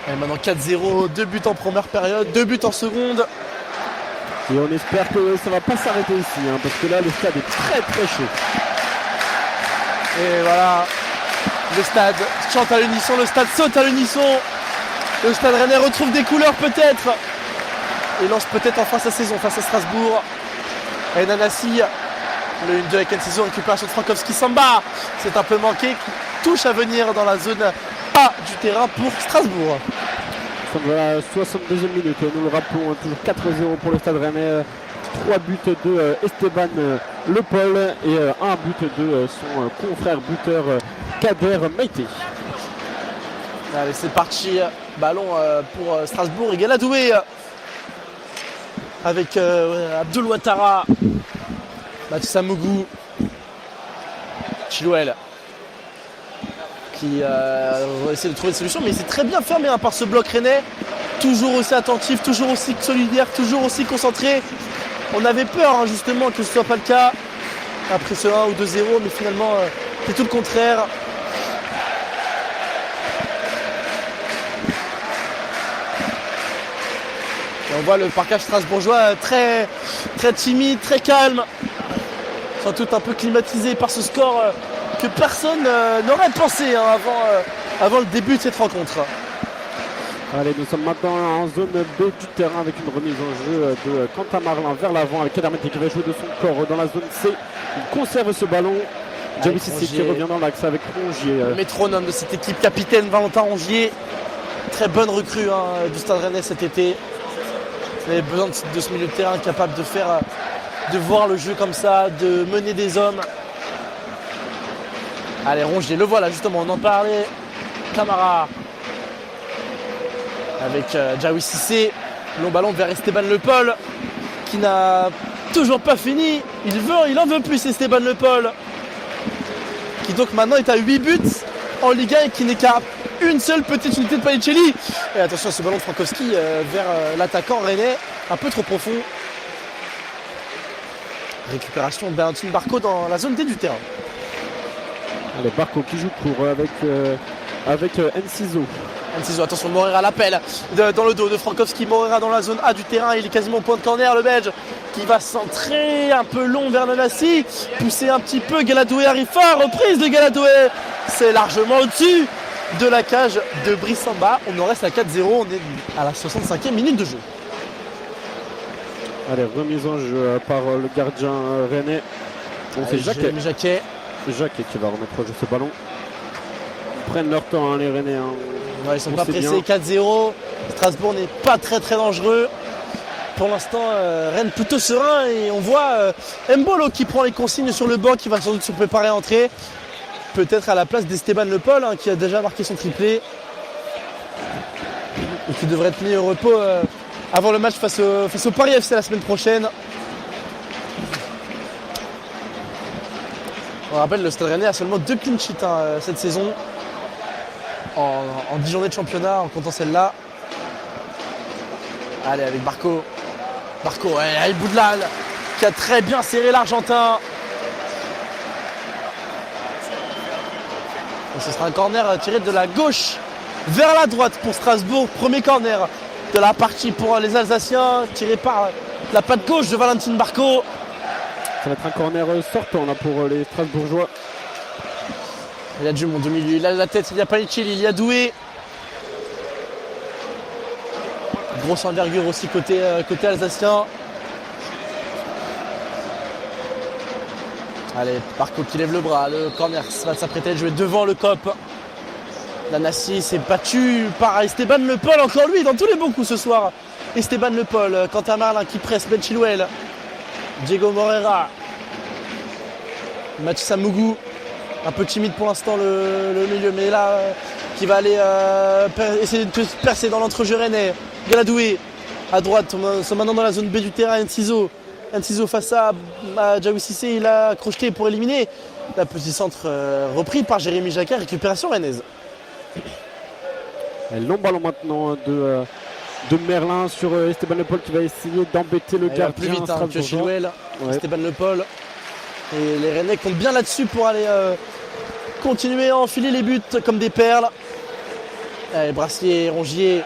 C: Et maintenant 4-0, 2 buts en première période, 2 buts en seconde.
A: Et on espère que ça va pas s'arrêter ici, parce que là le stade est très très chaud.
C: Et voilà, le stade chante à l'unisson, le stade saute à l'unisson. Le Stade Rennais retrouve des couleurs peut-être. Et lance peut-être enfin sa saison face à Strasbourg. Et Nanassi, le 1-2 avec Enciso, récupération de Frankowski Samba. C'est un peu manqué, touche à venir dans la zone A du terrain pour Strasbourg.
A: Nous sommes à la 62e minute, nous le rappelons, toujours 4-0 pour le Stade Rennais. 3 buts de Esteban Le Paul et un but de son confrère buteur Kader Meite.
C: Allez, c'est parti. Ballon pour Strasbourg et Galadoué avec Abdul Ouattara, Mathis Mougou, Chilwell qui va essayer de trouver des solutions, mais c'est très bien fermé par ce bloc rennais, toujours aussi attentif, toujours aussi solidaire, toujours aussi concentré. On avait peur justement que ce ne soit pas le cas après ce 1 ou 2-0, mais finalement c'est tout le contraire. Et on voit le parquage strasbourgeois très, très timide, très calme, sans doute un peu climatisé par ce score que personne n'aurait pensé avant le début de cette rencontre.
A: Allez, nous sommes maintenant en zone B du terrain avec une remise en jeu de Quentin Marlin vers l'avant avec Kader Meite qui va jouer de son corps dans la zone C. Il conserve ce ballon. Javi Cissé qui revient dans l'axe avec Rongier.
C: Le métronome de cette équipe, capitaine Valentin Rongier. Très bonne recrue du Stade Rennais cet été. Vous avez besoin de ce milieu de terrain capable de voir le jeu comme ça, de mener des hommes. Allez, Rongier, le voilà justement, on en parlait. Camara avec Jawi Cissé. Long ballon vers Esteban Le Paul qui n'a toujours pas fini. Il en veut plus, Esteban Le Paul, qui donc maintenant est à 8 buts en Ligue 1 et qui n'est qu'à une seule petite unité de Panicelli. Et attention à ce ballon de Frankowski vers l'attaquant rennais, un peu trop profond. Récupération de Bernardine Barco dans la zone D du terrain.
A: Allez, Barco qui joue court avec Enciso.
C: Enciso, attention, Morera l'appel dans le dos de Frankowski. Morera dans la zone A du terrain, il est quasiment au point de corner, le Belge qui va centrer un peu long vers Nanassi, pousser un petit peu, Galadoué arrive fort, reprise de Galadoué, c'est largement au-dessus de la cage de Brissamba. On en reste à 4-0, on est à la 65e minute de jeu.
A: Allez, remise en jeu par le gardien rennais. Donc c'est
C: Jacquet.
A: Jacquet qui va remettre au jeu ce ballon. Ils prennent leur temps, les Rennais.
C: Ouais, ils sont pas pressés, 4-0. Strasbourg n'est pas très très dangereux. Pour l'instant, Rennes plutôt serein. Et on voit Mbolo qui prend les consignes sur le banc, qui va sans doute se préparer à entrer. Peut-être à la place d'Esteban Le Paul, qui a déjà marqué son triplé. Et qui devrait être mis au repos avant le match face au Paris FC la semaine prochaine. On rappelle, le Stade Rennais a seulement 2 clean sheets cette saison. En 10 journées de championnat, en comptant celle-là. Allez, avec Barco. Barco, El Boudlal, qui a très bien serré l'Argentin. Et ce sera un corner tiré de la gauche vers la droite pour Strasbourg. Premier corner de la partie pour les Alsaciens, tiré par la patte gauche de Valentin Barco.
A: Ça va être un corner sortant là, pour les Strasbourgeois.
C: Il y a du monde au milieu, il a la tête, il y a Panicelli, il y a Doué. Grosse envergure aussi côté alsacien. Allez, Barco qui lève le bras, le corner va s'apprêter à jouer devant le COP. Nanassi s'est battu par Esteban Le Paul, encore lui, dans tous les bons coups ce soir. Esteban Le Paul, Quentin Marlin qui presse Ben Chilwell. Diego Morera. Mathis Mougou. Un peu timide pour l'instant le milieu, mais là, qui va aller essayer de percer dans l'entrejeu rennais. Galadoué à droite, on est maintenant dans la zone B du terrain. Enciso face à Jawi Cissé, il a crocheté pour éliminer. La petit centre repris par Jérémy Jacquet, récupération rennaise.
A: Long ballon maintenant de Merlin sur Esteban Le Paul qui va essayer d'embêter le gardien.
C: Plus vite que Chilwell, Esteban Le Paul. Et les Rennais comptent bien là-dessus pour aller continuer à enfiler les buts comme des perles. Allez, Brassier, Rongier.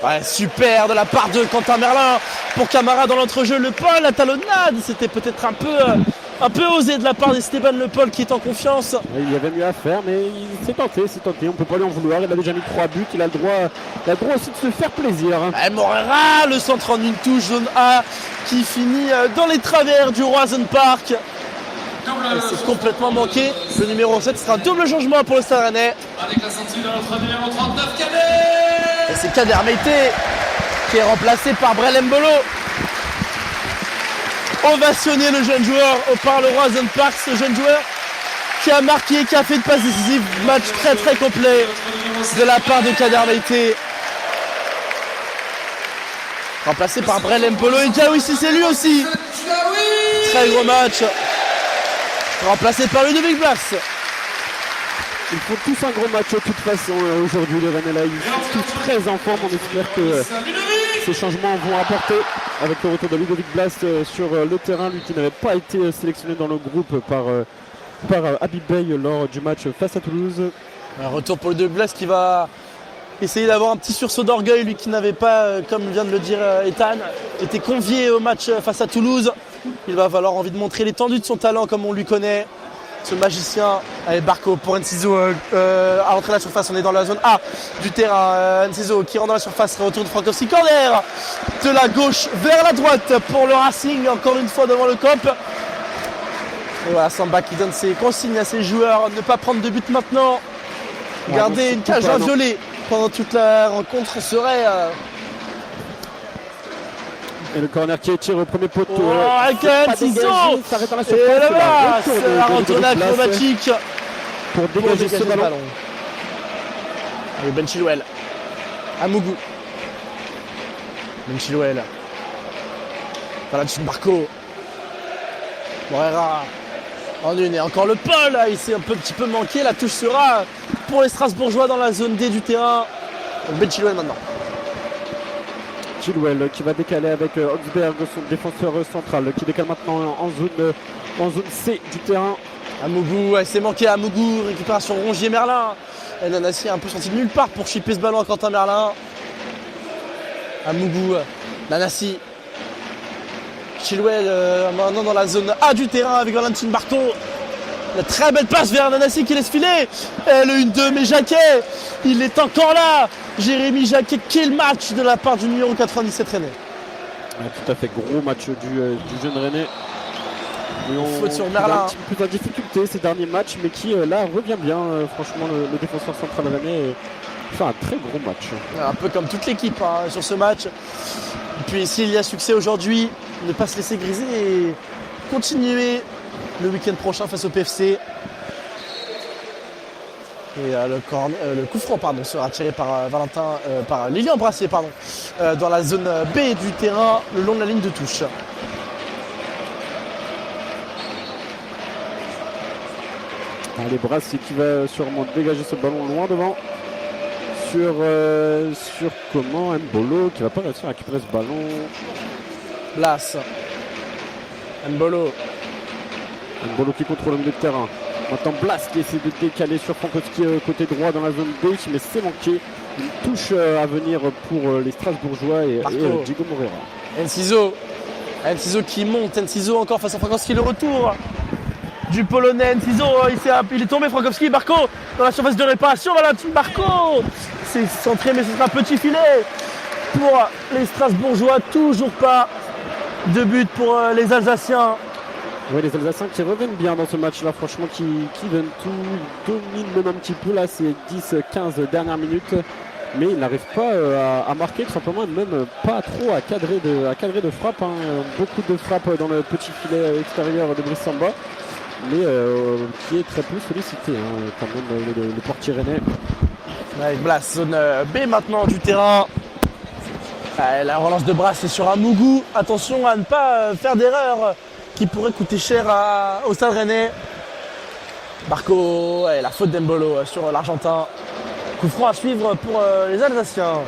C: Ouais, super de la part de Quentin Merlin pour Camara dans l'entrejeu. Le Paul, la talonnade, c'était peut-être un peu osé de la part d'Esteban Le Paul qui est en confiance.
A: Il y avait mieux à faire, mais il s'est tenté. On ne peut pas lui en vouloir. Il a déjà mis 3 buts. Il a le droit aussi de se faire plaisir.
C: Et Morera, le centre en une touche, zone A, qui finit dans les travers du Roison Park. C'est complètement manqué. Le numéro 7 sera un double changement pour le Stade Rennais.
B: Avec la sortie de notre numéro 39, Kader.
C: Et c'est Kader Meïté qui est remplacé par Brel Mbolo. Ovationné le jeune joueur par le Roison Park, ce jeune joueur qui a marqué, qui a fait une passe décisive. Match très très complet de la part de Kader Meïté. Remplacé par Brel Mbolo et Diaoui c'est lui aussi. Très gros match. Remplacé par Ludovic Blas.
A: Ils font tous un gros match de toute façon aujourd'hui, les Rennais. Ils sont tous très en forme. On espère que ces changements vont apporter avec le retour de Ludovic Blas sur le terrain. Lui qui n'avait pas été sélectionné dans le groupe par Habib Bey lors du match face à Toulouse.
C: Un retour pour Ludovic Blas qui va essayer d'avoir un petit sursaut d'orgueil. Lui qui n'avait pas, comme vient de le dire Ethan, été convié au match face à Toulouse. Il va avoir envie de montrer l'étendue de son talent comme on lui connaît. Ce magicien, allez Barco pour Enciso à l'entrée de la surface, on est dans la zone A du terrain. Enciso qui rentre dans la surface, retour de Frankowski, corner de la gauche vers la droite pour le Racing, encore une fois devant le COP. Et voilà, Samba qui donne ses consignes à ses joueurs, ne pas prendre de but maintenant, garder une cage inviolée pendant toute la rencontre serait...
A: Et le corner qui est tiré au premier poteau.
C: Enciso
A: s'arrête dans la
C: et
A: surface.
C: la retournée acrobatique
A: pour dégager ce ballon.
C: Allez, Ben Chilwell. Amougou. Ben Chilwell. Valentin Barco. Moreira. En une et encore le Paul. Il s'est un petit peu manqué. La touche sera pour les Strasbourgeois dans la zone D du terrain. Ben Chilwell maintenant.
A: Chilwell qui va décaler avec Oxberg, son défenseur central, qui décale maintenant en zone C du terrain.
C: Amougou, il s'est manqué Amougou, récupération Rongier-Merlin. Et Nanassi est un peu sorti de nulle part pour chipper ce ballon à Quentin Merlin. Amougou, Nanassi. Chilwell maintenant dans la zone A du terrain avec Valentin Barco. La très belle passe vers Nanassi qui laisse filer. Et le 1-2, mais Jacquet, il est encore là. Jérémy Jacquet, quel match de la part du numéro 97 Rennais.
A: Ouais, tout à fait, gros match du jeune Rennais.
C: Faute sur Merlin.
A: Un petit peu en difficulté ces derniers matchs, mais qui là revient bien. Franchement, le défenseur central Rennais fait un très gros match.
C: Un peu comme toute l'équipe sur ce match. Et puis s'il y a succès aujourd'hui, ne pas se laisser griser et continuer le week-end prochain face au PFC. Et le coup franc sera tiré par par Lilian Brassier dans la zone B du terrain, le long de la ligne de touche.
A: Allez, Brassier qui va sûrement dégager ce ballon loin devant. Sur comment Mbolo qui va pas réussir à récupérer ce ballon.
C: Blas. Mbolo
A: qui contrôle le milieu de terrain. Maintenant Blas qui essaie de décaler sur Frankowski côté droit dans la zone B, mais c'est manqué. Une touche à venir pour les Strasbourgeois et Diego Moreira.
C: Enciso qui monte, Enciso encore face à Frankowski, le retour du Polonais. Enciso, il est tombé, Frankowski, Barco dans la surface de réparation, Valentin Barco. C'est centré mais c'est un petit filet pour les Strasbourgeois, toujours pas de but pour les Alsaciens.
A: Oui, les Alsaciens qui reviennent bien dans ce match-là, franchement, qui donnent tout, ils dominent même un petit peu, là, ces 10-15 dernières minutes, mais ils n'arrivent pas à marquer, tout simplement, et même pas trop à cadrer de frappe, beaucoup de frappes dans le petit filet extérieur de Brice Samba, mais qui est très peu sollicité, quand même, le portier rennais.
C: Avec Blas, zone B maintenant du terrain. La relance de Bras c'est sur Amougou. Attention à ne pas faire d'erreur qui pourrait coûter cher au Stade Rennais. Barco, la faute d'Embolo sur l'Argentin. Coup franc à suivre pour les Alsaciens.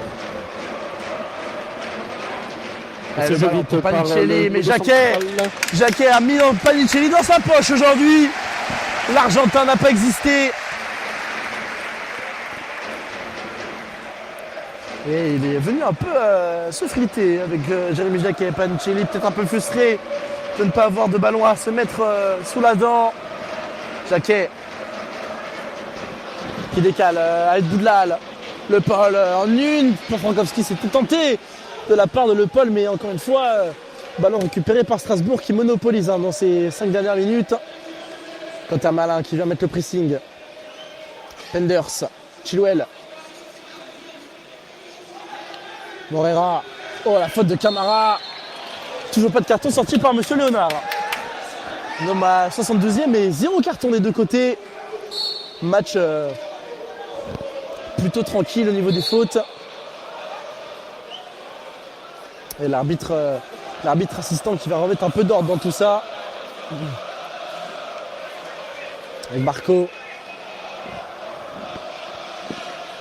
A: C'est joli
C: pour Panicelli, mais Jacquet a mis Panicelli dans sa poche aujourd'hui. L'Argentin n'a pas existé. Et il est venu un peu se friter avec Jérémy Jacquet et Panicelli, peut-être un peu frustré de ne pas avoir de ballon à se mettre sous la dent. Jacquet qui décale avec Boudlal. Le Paul en une pour Frankowski, c'était tenté de la part de Le Paul, mais encore une fois, ballon récupéré par Strasbourg qui monopolise dans ces 5 dernières minutes.
D: Quant à Malin qui vient mettre le pressing. Penders, Chilwell. Moreira. Oh, la faute de Camara. Toujours pas de carton sorti par Monsieur Léonard. Nous sommes à 62e et 0 carton des deux côtés. Match plutôt tranquille au niveau des fautes. Et l'arbitre assistant qui va remettre un peu d'ordre dans tout ça. Avec Marco.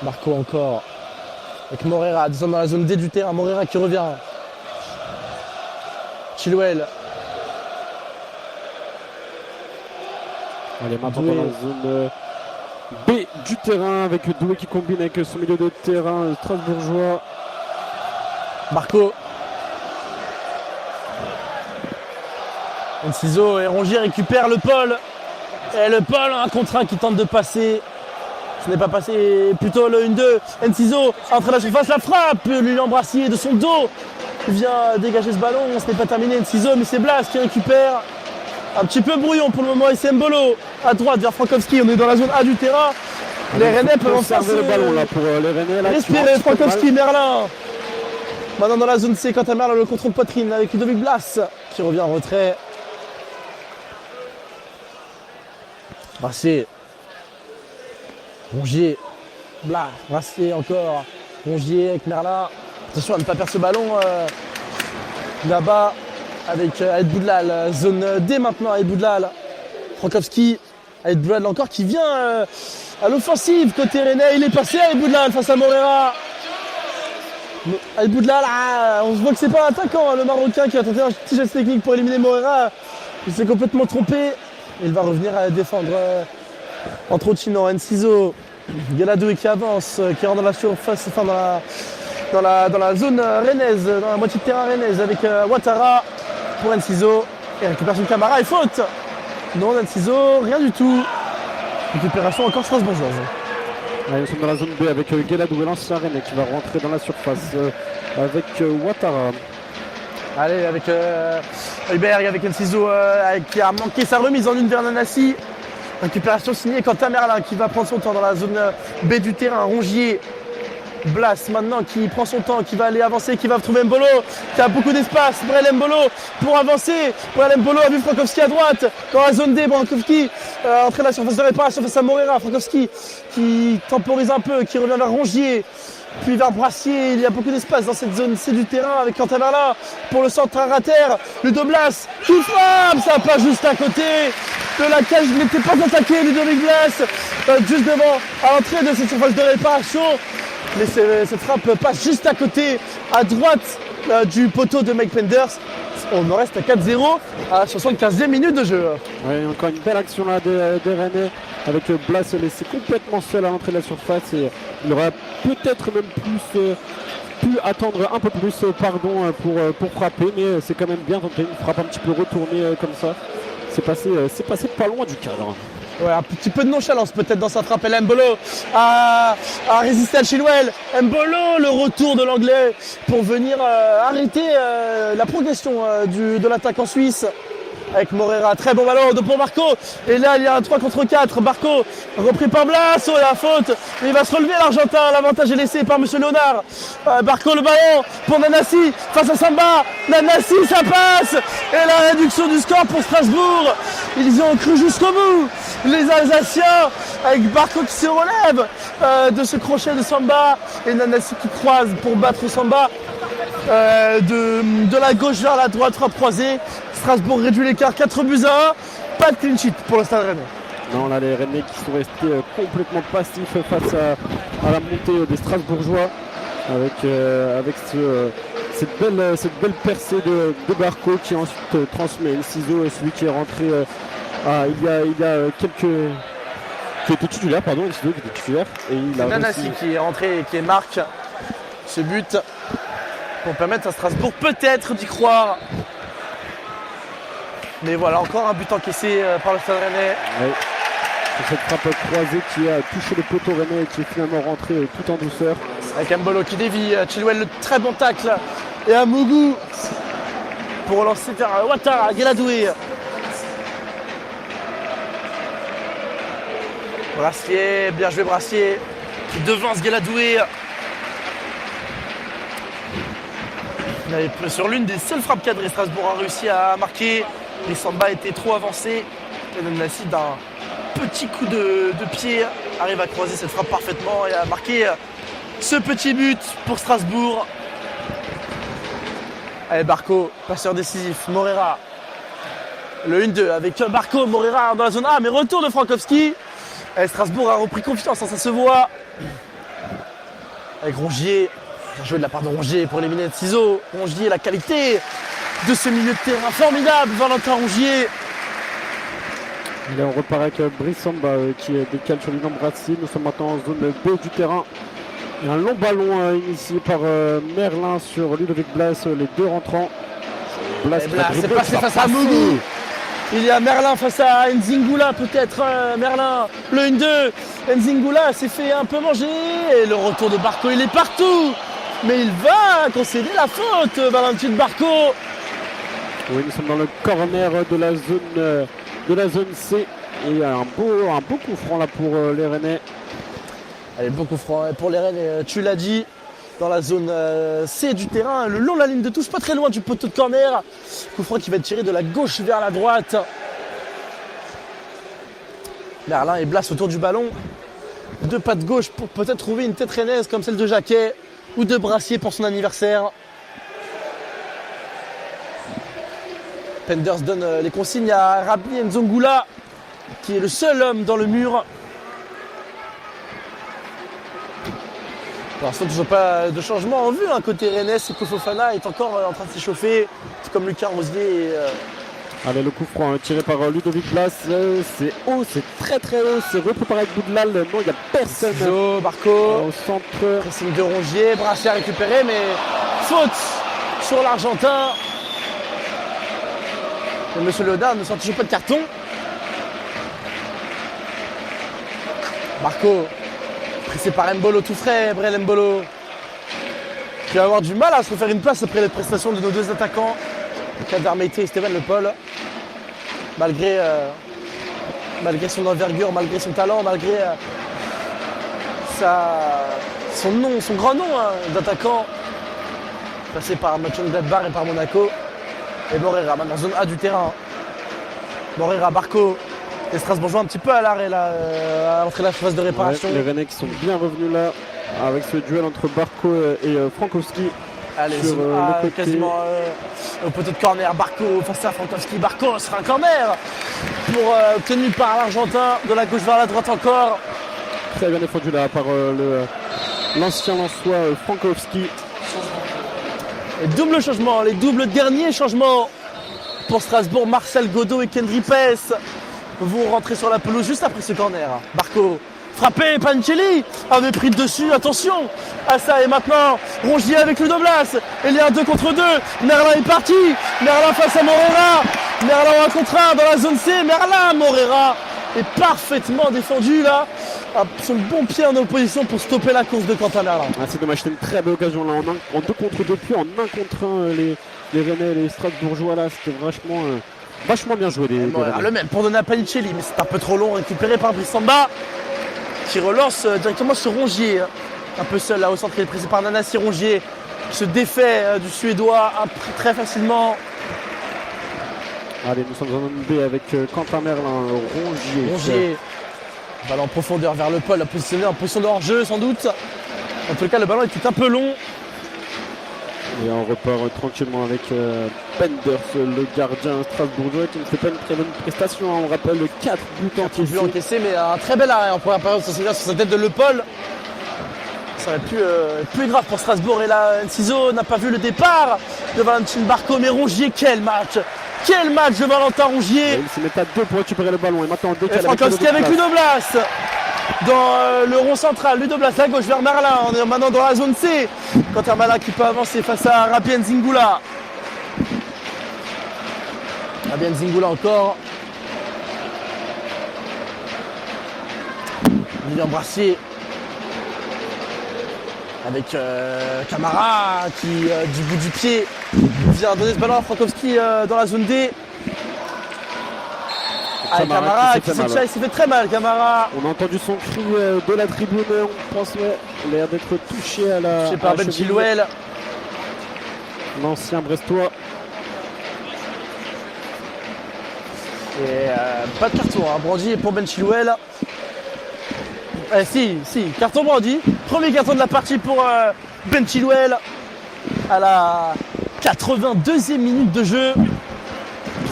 D: Marco encore. Avec Moreira, descend dans la zone D du terrain. Moreira qui revient. Chilwell.
A: Allez, maintenant
D: Doué.
A: dans la zone B du terrain avec Doué qui combine avec son milieu de terrain strasbourgeois.
D: Marco. Enciso et Rongier récupère le Paul. Et le Paul, un contre un qui tente de passer. Ce n'est pas passé, plutôt le 1-2. Enciso entre la surface, la frappe. Lilian Brassier de son dos vient dégager ce ballon. Ce n'est pas terminé. Enciso, mais c'est Blas qui récupère. Un petit peu brouillon pour le moment. Et c'est Mbolo à droite vers Frankowski. On est dans la zone A du terrain. Les Rennais peuvent en faire
A: le ballon là pour les Rennais. Là,
D: respirer. Frankowski, Merlin. Maintenant dans la zone C, quant à Merlin, le contrôle poitrine avec Ludovic Blas qui revient en retrait. Brassier. Rongier. Blas. Brassier encore. Rongier avec Merlin. Attention à ne pas perdre ce ballon là-bas avec Aïd Boudlal. Zone D maintenant Aïd Boudlal. Frankowski. Aïd Boudlal encore qui vient à l'offensive côté Rennais. Il est passé Aïd Boudlal face à Moreira. Aïd Boudlal, on se voit que c'est pas un attaquant, le Marocain qui a tenté un petit geste technique pour éliminer Moreira. Il s'est complètement trompé. Il va revenir à défendre entre autres Chino, Enciso, Galadoué qui avance, qui rentre dans la surface, enfin dans la zone rennaise, dans la moitié de terrain rennaise avec Ouattara pour Enciso. Et récupération de Camara et faute. Non, Enciso, rien du tout. Récupération encore strasbourgeoise.
A: Allez, nous sommes dans la zone B avec Galadoué, l'ancien Rennais qui va rentrer dans la surface avec Ouattara.
D: Allez, avec Heuberg, avec Enciso qui a manqué sa remise en une vers Nanassi. Récupération signée Quentin Merlin qui va prendre son temps dans la zone B du terrain. Rongier, Blas maintenant qui prend son temps, qui va aller avancer, qui va trouver Mbolo, qui a beaucoup d'espace. Brel Mbolo pour avancer. Brel Mbolo a vu Frankowski à droite dans la zone D. Frankowski entré dans la surface de réparation face à Moreira. Frankowski qui temporise un peu, qui revient vers Rongier. Puis vers Brassier, il y a beaucoup d'espace dans cette zone C du terrain avec Quentin Merlin pour le centre à terre. Ludo Blas qui frappe, ça passe juste à côté de la cage, il n'était pas attaqué Ludovic Blas, juste devant à l'entrée de cette surface de réparation. Mais cette frappe passe juste à côté, à droite du poteau de Mike Penders. On en reste à 4-0 à 75e minute de jeu.
A: Ouais, encore une belle action là des Rennais avec Blas laissé complètement seul à l'entrée de la surface et il aurait peut-être même pu attendre un peu plus pour frapper, mais c'est quand même bien tenté, une frappe un petit peu retournée comme ça. C'est passé pas loin du cadre.
D: Ouais, un petit peu de nonchalance peut-être dans sa frappe. Et là, Mbolo a résisté à Chilwell. Mbolo, le retour de l'anglais pour venir arrêter la progression de l'attaque en Suisse. Avec Moreira, très bon ballon pour Marco. Et là, il y a un 3 contre 4. Marco, repris par Blas. Oh, il y a la faute. Et il va se relever l'Argentin. L'avantage est laissé par Monsieur Léonard. Marco, le ballon pour Nanassi face à Samba. Nanassi, ça passe. Et la réduction du score pour Strasbourg. Ils y ont cru jusqu'au bout. Les Alsaciens, avec Marco qui se relève de ce crochet de Samba. Et Nanassi qui croise pour battre Samba. De la gauche vers la droite, frappe croisée. Strasbourg réduit l'écart 4-1. Pas de clean sheet pour le Stade Rennais.
A: Non, là les Rennais qui sont restés complètement passifs face à la montée des Strasbourgeois avec cette belle percée de Barco qui ensuite transmet Enciso, celui qui est rentré il y a quelques qui était titulaire, Enciso qui était titulaire et il a
D: Nanassi qui est rentré et qui marque ce but pour permettre à Strasbourg peut-être d'y croire. Mais voilà, encore un but encaissé par le Stade Rennais.
A: Ouais. Cette frappe croisée qui a touché le poteau Rennais et qui est finalement rentré tout en douceur.
D: Avec Mbolo qui dévie, Chilwell le très bon tacle et un Mougou pour relancer vers Ouattara, Galadoué. Brassier, bien joué Brassier, qui devance Guéladoué. Sur l'une des seules frappes cadrées, Strasbourg a réussi à marquer. Les Samba étaient trop avancés. Ben Nassi, d'un petit coup de pied, arrive à croiser cette frappe parfaitement et à marquer ce petit but pour Strasbourg. Allez, Barco, passeur décisif, Morera. Le 1-2 avec Barco, Morera dans la zone A, mais retour de Frankowski. Et Strasbourg a repris confiance, ça se voit. Avec Rongier, bien joué de la part de Rongier pour éliminer Ciseaux. Rongier, la qualité de ce milieu de terrain formidable, Valentin Rongier.
A: Et là, on repart avec Brice Samba qui décale sur l'Union Brassier. Nous sommes maintenant en zone B du terrain. Et un long ballon initié par Merlin sur Ludovic Blas, les deux rentrants.
D: Blas c'est passé face à Mougou. Il y a Merlin face à Nzingula peut-être. Merlin, le 1-2. Nzingula s'est fait un peu manger. Et le retour de Barco, il est partout. Mais il va concéder la faute, Valentin Barco.
A: Oui, nous sommes dans le corner de la zone C. Et un beau coup franc là pour les Rennais.
D: Allez, beau coup franc pour les Rennais, tu l'as dit. Dans la zone C du terrain, le long de la ligne de touche, pas très loin du poteau de corner. Coup franc qui va être tiré de la gauche vers la droite. Merlin et Blas autour du ballon. Deux pas de gauche pour peut-être trouver une tête rennaise comme celle de Jacquet ou de Brassier pour son anniversaire. Penders donne les consignes à Rabi Nzongula, qui est le seul homme dans le mur. Pour l'instant, toujours pas de changement en vue. Côté Rennes, Seko Fofana est encore en train de s'échauffer, tout comme Lucas Rosier.
A: Allez, le coup franc tiré par Ludovic Blas. C'est haut, c'est très très haut. C'est repréparé avec Boudlal. Non, il n'y a personne.
D: Ciseaux, Barco.
A: Au centre.
D: Pressing de Rongier. Brassier a récupéré, mais faute sur l'Argentin. Et Monsieur Léonard ne sort toujours pas de carton. Barco. Pressé par Mbolo tout frais, Brel Mbolo. Qui va avoir du mal à se refaire une place après les prestations de nos deux attaquants, Kader Meite et Stéphane Le Paul. Malgré son envergure, malgré son talent, malgré son grand nom d'attaquant, passé par Mathieu Gladbach et par Monaco. Et Morera, maintenant zone A du terrain. Morera, Barco. Les Strasbourgeois un petit peu à l'arrêt là, à l'entrée de la phase de réparation.
A: Ouais, les Rennais qui sont bien revenus là avec ce duel entre Barco et Frankowski.
D: Allez, quasiment au poteau de corner. Barco face à Frankowski. Barco sera un corner obtenu par l'Argentin de la gauche vers la droite encore.
A: Très bien défendu là par l'ancien Lensois Frankowski.
D: Et double changement, les doubles derniers changements pour Strasbourg. Marcel Godot et Kendry Pes vont rentrer sur la pelouse juste après ce corner. Barco frappé, Pancelli avait pris le dessus, attention à ça. Et maintenant Rongier avec Ludo Blas. Il y a un 2 contre 2. Merlin est parti. Merlin face à Morera. Merlin en 1 contre 1 dans la zone C. Merlin, Morera est parfaitement défendu là, sur le bon pied en opposition pour stopper la course de Quentin Merlin.
A: C'est dommage, c'était une très belle occasion là en 2 contre 2, puis en 1 contre 1 les Rennais, les Strasbourgeois là, c'était vachement bien joué.
D: Le même pour donner à Panicelli, mais c'est un peu trop long, récupéré par Brice Samba qui relance directement sur Rongier. Un peu seul là au centre, il est pressé par Nanassi. Rongier qui se défait du Suédois très facilement.
A: Allez, nous sommes en zone B avec Quentin Merlin, Rongier.
D: Ballon en profondeur vers le Paul, positionné en position de hors-jeu sans doute. En tout cas, le ballon était un peu long.
A: Et on repart tranquillement avec Penders, le gardien strasbourgeois qui ne fait pas une très bonne prestation. On rappelle 4 buts
D: encaissés, mais un très bel arrêt en première période. Ça s'est vu sur sa tête de Le Paul. Ça aurait pu plus grave pour Strasbourg. Et là, Ciseaux n'a pas vu le départ de Valentin Barco. Mais Rongier, quel match! Quel match de Valentin Rongier!
A: Il se met à 2 pour récupérer le ballon. Et maintenant on décale
D: Frankowski avec Ludo Blas dans le rond central. Ludo Blas à gauche vers Merlin. On est maintenant dans la zone C. Quentin Merlin qui peut avancer face à Rabi Nzingula. Rabi Nzingula encore. Lilian Brassier avec Camara qui du bout du pied vient donner ce ballon à Frankowski dans la zone D. Ah, Camara
A: qui s'est fait mal.
D: il s'est fait très mal, Camara.
A: On a entendu son cri de la tribune, on pense, ouais, l'air d'être touché à la.
D: Touché par
A: à la
D: Ben
A: cheville.
D: Chilwell.
A: L'ancien Brestois.
D: Et pas de carton, hein. Brandy pour Ben Chilwell. Si, carton Brandy. Premier carton de la partie pour Ben Chilwell à la 82e minute de jeu.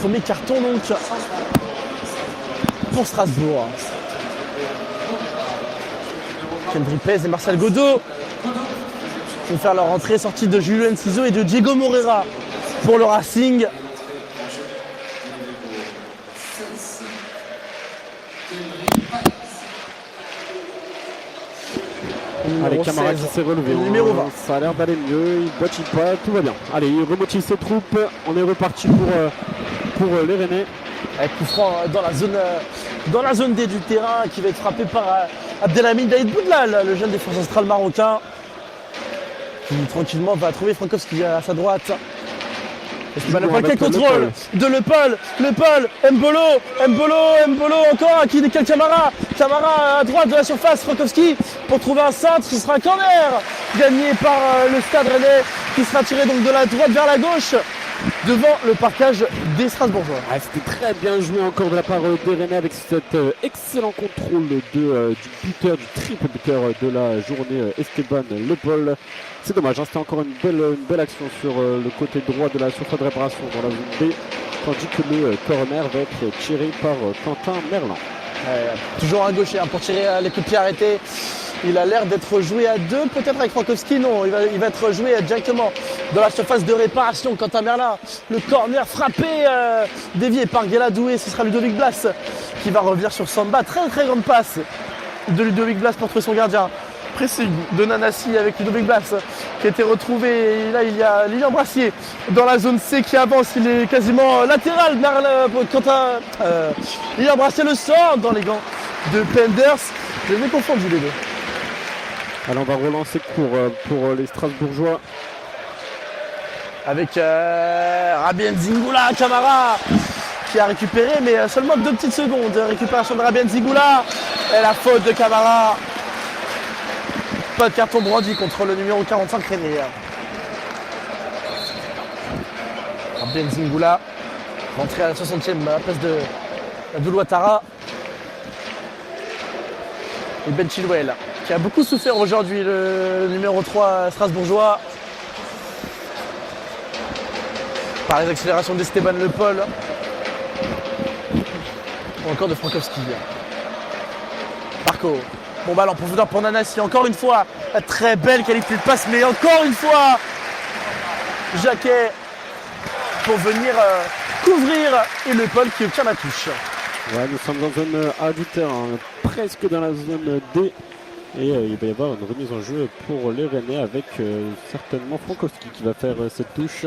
D: Premier carton donc pour Strasbourg. Kendrick Pez et Marcel Godot vont faire leur entrée, sortie de Julio Enciso et de Diego Moreira pour le Racing.
A: Allez,
D: Numéro
A: Camara
D: 16,
A: qui s'est relevé.
D: numéro 20.
A: Ça a l'air d'aller mieux, il motive pas, tout va bien. Allez, il remotive ses troupes. On est reparti pour les Rennais.
D: Avec coup franc dans la zone D du terrain qui va être frappé par Abdelhamid Daïd Boudlal, le jeune défenseur central marocain, qui tranquillement va trouver Frankowski à sa droite. Le Paul, quel contrôle de Le Paul, Mbolo encore qui décale Camara à droite de la surface, Frankowski pour trouver un centre, ce sera un corner gagné par le Stade Rennais qui sera tiré donc de la droite vers la gauche devant le parquage des Strasbourgeois.
A: Ah, c'était très bien joué encore de la part des Rennais avec cet excellent contrôle du buteur, du triple buteur de la journée, Esteban Le Paul. C'est dommage, hein, c'était encore une belle action sur le côté droit de la surface de réparation dans la zone B, tandis que le corner va être tiré par Quentin Merlan.
D: Toujours un gaucher pour tirer les coups de pied arrêtés. Il a l'air d'être joué à deux, peut-être avec Frankowski, non, il va être joué directement dans la surface de réparation. Quentin Merlin, le corner frappé, dévié par Guéladoué, ce sera Ludovic Blas qui va revenir sur Samba. Très très grande passe de Ludovic Blas pour trouver son gardien. Pressing de Nanassi avec Ludovic Blas qui a été retrouvé. Et là, il y a Lilian Brassier dans la zone C qui avance. Il est quasiment latéral. Lilian Brassier le sort dans les gants de Penders. Je vais confondre les deux.
A: Alors on va relancer court pour les Strasbourgeois.
D: Avec Rabien Zingula, Camara qui a récupéré, mais seulement 2 petites secondes de récupération de Rabien Zingula. Et la faute de Camara. Pas de carton Brandy contre le numéro 45 Rennais. Rabien Zingula rentré à la 60e à la place de Doulouatara. Et Ben Chilwell qui a beaucoup souffert aujourd'hui, le numéro 3 strasbourgeois, par les accélérations d'Esteban Le Paul ou encore de Frankowski. Marco, bon ballon profondeur pour Nanassi, encore une fois, très belle qualité de passe, mais encore une fois, Jacquet pour venir couvrir et Le Paul qui obtient la touche.
A: Ouais, nous sommes dans zone A du terrain, presque dans la zone D. Et il va y avoir une remise en jeu pour les Rennais avec certainement Frankowski qui va faire cette touche.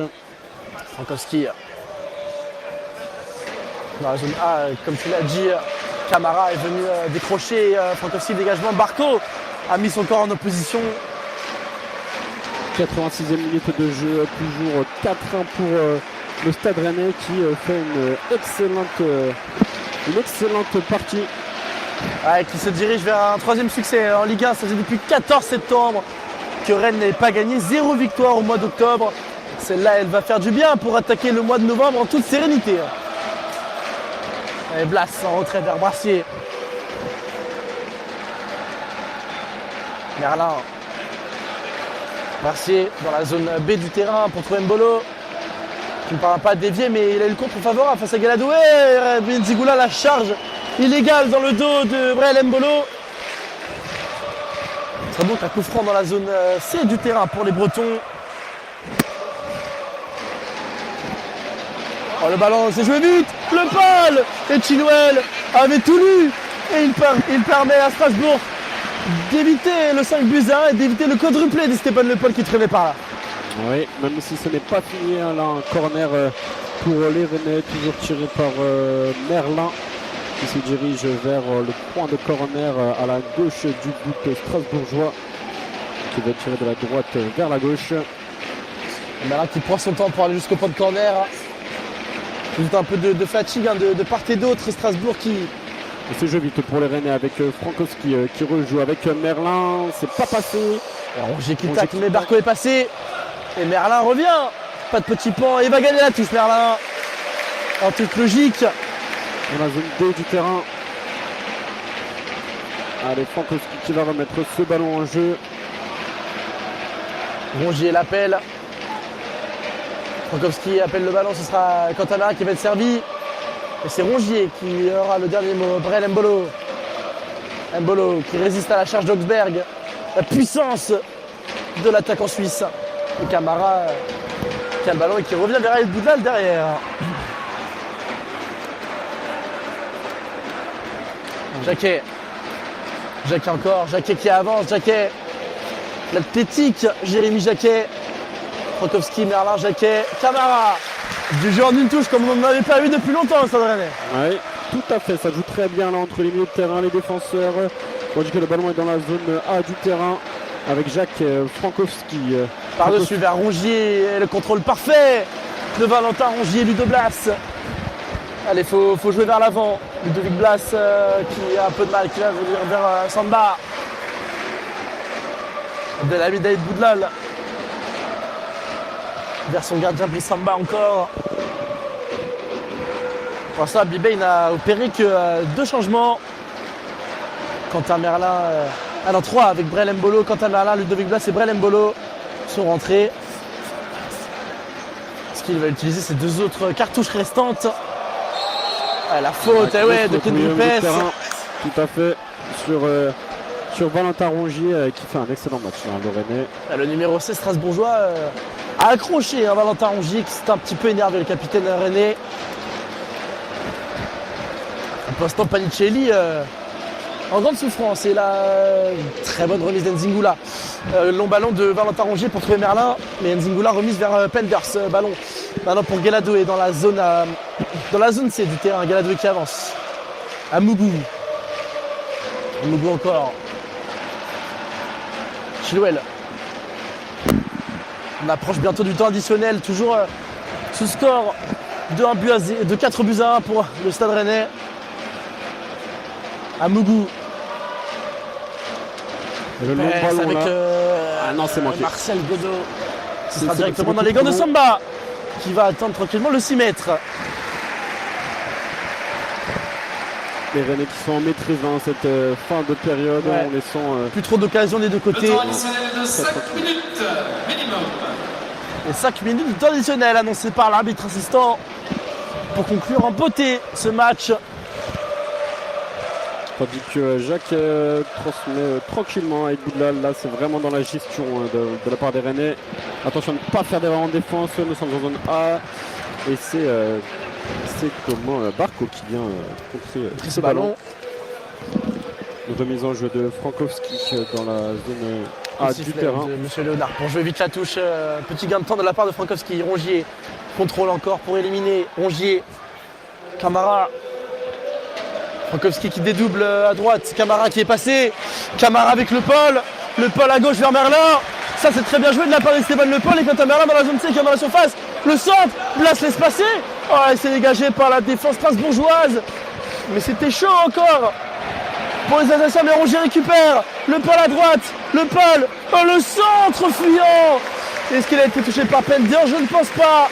D: Frankowski dans la zone A, comme tu l'as dit, Camara est venu décrocher. Frankowski, dégagement. Barco a mis son corps en opposition.
A: 86e minute de jeu, toujours 4-1 pour le Stade Rennais qui fait une excellente partie.
D: Ouais, qui se dirige vers un 3e succès en Ligue 1. Ça faisait depuis 14 septembre que Rennes n'avait pas gagné. 0 victoire au mois d'octobre. Celle-là, elle va faire du bien pour attaquer le mois de novembre en toute sérénité. Et Blas en retrait vers Brassier. Merlin. Brassier dans la zone B du terrain pour trouver Mbolo. Qui ne parvient pas à dévier, mais il a eu le contre favorable face à Galadoué. Benzigula, la charge illégale dans le dos de Brel Mbolo. Ce sera donc un coup franc dans la zone C du terrain pour les Bretons. Oh, le ballon s'est joué vite. Le Paul et Chilwell avait tout lu. Et il permet à Strasbourg d'éviter le 5-1 et d'éviter le quadruplé d'Esteban Le Paul qui traînait par là.
A: Oui, même si ce n'est pas fini, hein, là un corner pour les Rennais, toujours tiré par Merlin qui se dirige vers le point de corner à la gauche du but strasbourgeois qui va tirer de la droite vers la gauche.
D: Merlin qui prend son temps pour aller jusqu'au point de corner. Juste un peu de fatigue hein, de part et d'autre. Strasbourg qui...
A: Et c'est jeu vite pour les Rennais avec Frankowski qui rejoue avec Merlin. C'est pas passé.
D: Rongier qui tacle, mais Barco est passé. Et Merlin revient. Pas de petit pan. Il va gagner la touche, Merlin. En toute logique.
A: Dans la zone D du terrain. Allez, Frankowski qui va remettre ce ballon en jeu.
D: Rongier l'appelle. Frankowski appelle le ballon. Ce sera Cantamara qui va être servi. Et c'est Rongier qui aura le dernier mot. Brel Mbolo. Mbolo qui résiste à la charge d'Augsberg. La puissance de l'attaquant suisse. Et Camara qui a le ballon et qui revient vers El Boudlal derrière. Jacquet. Jacquet encore. Jacquet qui avance. Jacquet. L'athlétique. Jérémy Jacquet. Frankowski, Merlin, Jacquet. Camara. Du jeu en une touche comme on n'en avait pas vu depuis longtemps au Stade Rennais.
A: Oui, tout à fait. Ça joue très bien là entre les milieux de terrain, les défenseurs. On dit que le ballon est dans la zone A du terrain avec Jacques Frankowski.
D: Par-dessus vers Rongier. Et le contrôle parfait de Valentin Rongier, Ludo Blas. Allez, faut jouer vers l'avant. Ludovic Blas qui a un peu de mal, qui va venir vers Samba. Abdelhamid Daïd Boudlal. Vers son gardien Brice Samba encore. Pour l'instant, Bibein n'a opéré que 2 changements. Quentin Merlin, non 3 avec Brel Mbolo, Quentin Merlin, Ludovic Blas et Brel Mbolo sont rentrés. Est-ce qu'il va utiliser ces 2 autres cartouches restantes? La faute de Ken Lopez.
A: Tout à fait sur Valentin Rongier qui fait un excellent match le Rennais.
D: Le numéro 16 strasbourgeois a accroché Valentin Rongier qui s'est un petit peu énervé, le capitaine Rennais. Pour l'instant Panicelli en grande souffrance et la très bonne remise d'Enzingula. Long ballon de Valentin Rongier pour trouver Merlin, mais Enzingula remise vers Penders. Ballon maintenant pour Gueladoué dans la zone C du terrain. Gueladoué qui avance. Amougou encore. Chilwell. On approche bientôt du temps additionnel, toujours sous score de 4 buts à 1 pour le Stade Rennais. Amougou.
A: Le long ballon
D: avec
A: non, c'est manqué.
D: Marcel Godot. Ce sera directement dans les gants de Samba qui va attendre tranquillement le 6 mètres.
A: Les Rennais qui sont en maîtrise dans cette fin de période. On les sent.
D: Plus trop d'occasions des deux côtés.
B: Le temps additionnel de 5 minutes minimum.
D: Et 5 minutes de temps additionnel annoncé par l'arbitre assistant pour conclure en beauté ce match.
A: Tandis que Jacques transmet tranquillement avec Boudlal. Là, c'est vraiment dans la gestion de la part des Rennais. Attention à ne pas faire d'erreur en défense. Nous sommes en zone A. Et c'est Barco qui vient contrer ce ballon. Une remise en jeu de Frankowski dans la zone A du terrain.
D: Monsieur Léonard pour jouer vite la touche. Petit gain de temps de la part de Frankowski. Rongier contrôle encore pour éliminer. Rongier. Camara. Frankowski qui dédouble à droite. Camara qui est passé. Camara avec le Paul. Le Paul à gauche vers Merlin. Ça c'est très bien joué de la part d'Esteban Le Paul. Et quand Merlin dans la zone C qui est dans la surface. Le centre. Blas laisse passer. Oh, il s'est dégagé par la défense strasbourgeoise. Mais c'était chaud encore. Pour les Alsaciens, mais Rongier récupère. Le Paul à droite. Le Paul. Oh, le centre fuyant. Est-ce qu'il a été touché par Pender? Je ne pense pas.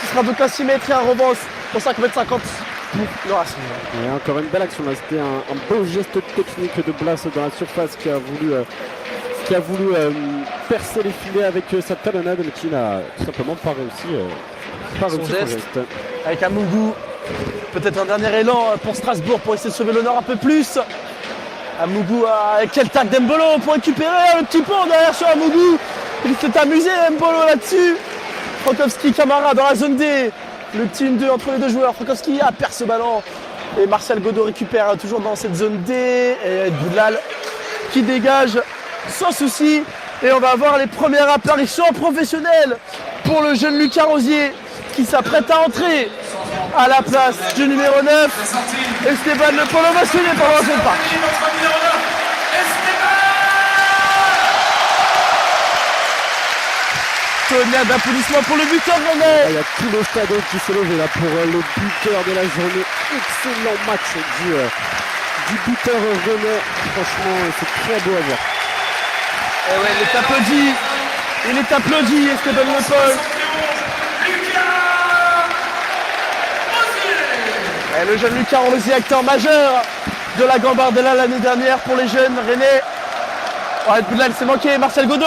D: Ce sera donc un 6 mètres et un rebond au 5,50 m. Le Racing.
A: Et encore une belle action là, c'était un beau geste technique de Blas dans la surface qui a voulu percer les filets avec sa talonnade mais qui n'a tout simplement pas réussi son geste.
D: Avec Amougou, peut-être un dernier élan pour Strasbourg pour essayer de sauver l'honneur un peu plus. Amougou avec quel tac d'Embolo pour récupérer le petit pont derrière sur Amougou. Il s'est amusé Mbolo là-dessus. Frankowski, Camara dans la zone D. Le petit 1-2 entre les deux joueurs. Frankowski perd ce ballon. Et Marcel Godot récupère toujours dans cette zone D. Et Boudlal qui dégage sans souci. Et on va avoir les premières apparitions professionnelles pour le jeune Lucas Rosier qui s'apprête à entrer à la place du numéro 9. Esteban Le Paul ovationné par l'ancien parc. tonnerre d'applaudissements pour le buteur
A: Ah,
D: rennais.
A: il y a tout le stade qui s'est levé là pour le buteur de la journée. Excellent match du buteur rennais. Franchement, c'est très beau à voir.
D: Et ouais, il est applaudi. Il est applaudi, Esteban Le Paul. Et le jeune Lucas Rosier, acteur majeur de la Gambardella l'année dernière pour les jeunes rennais. Oh, et puis là, il s'est manqué, Marcel Godot.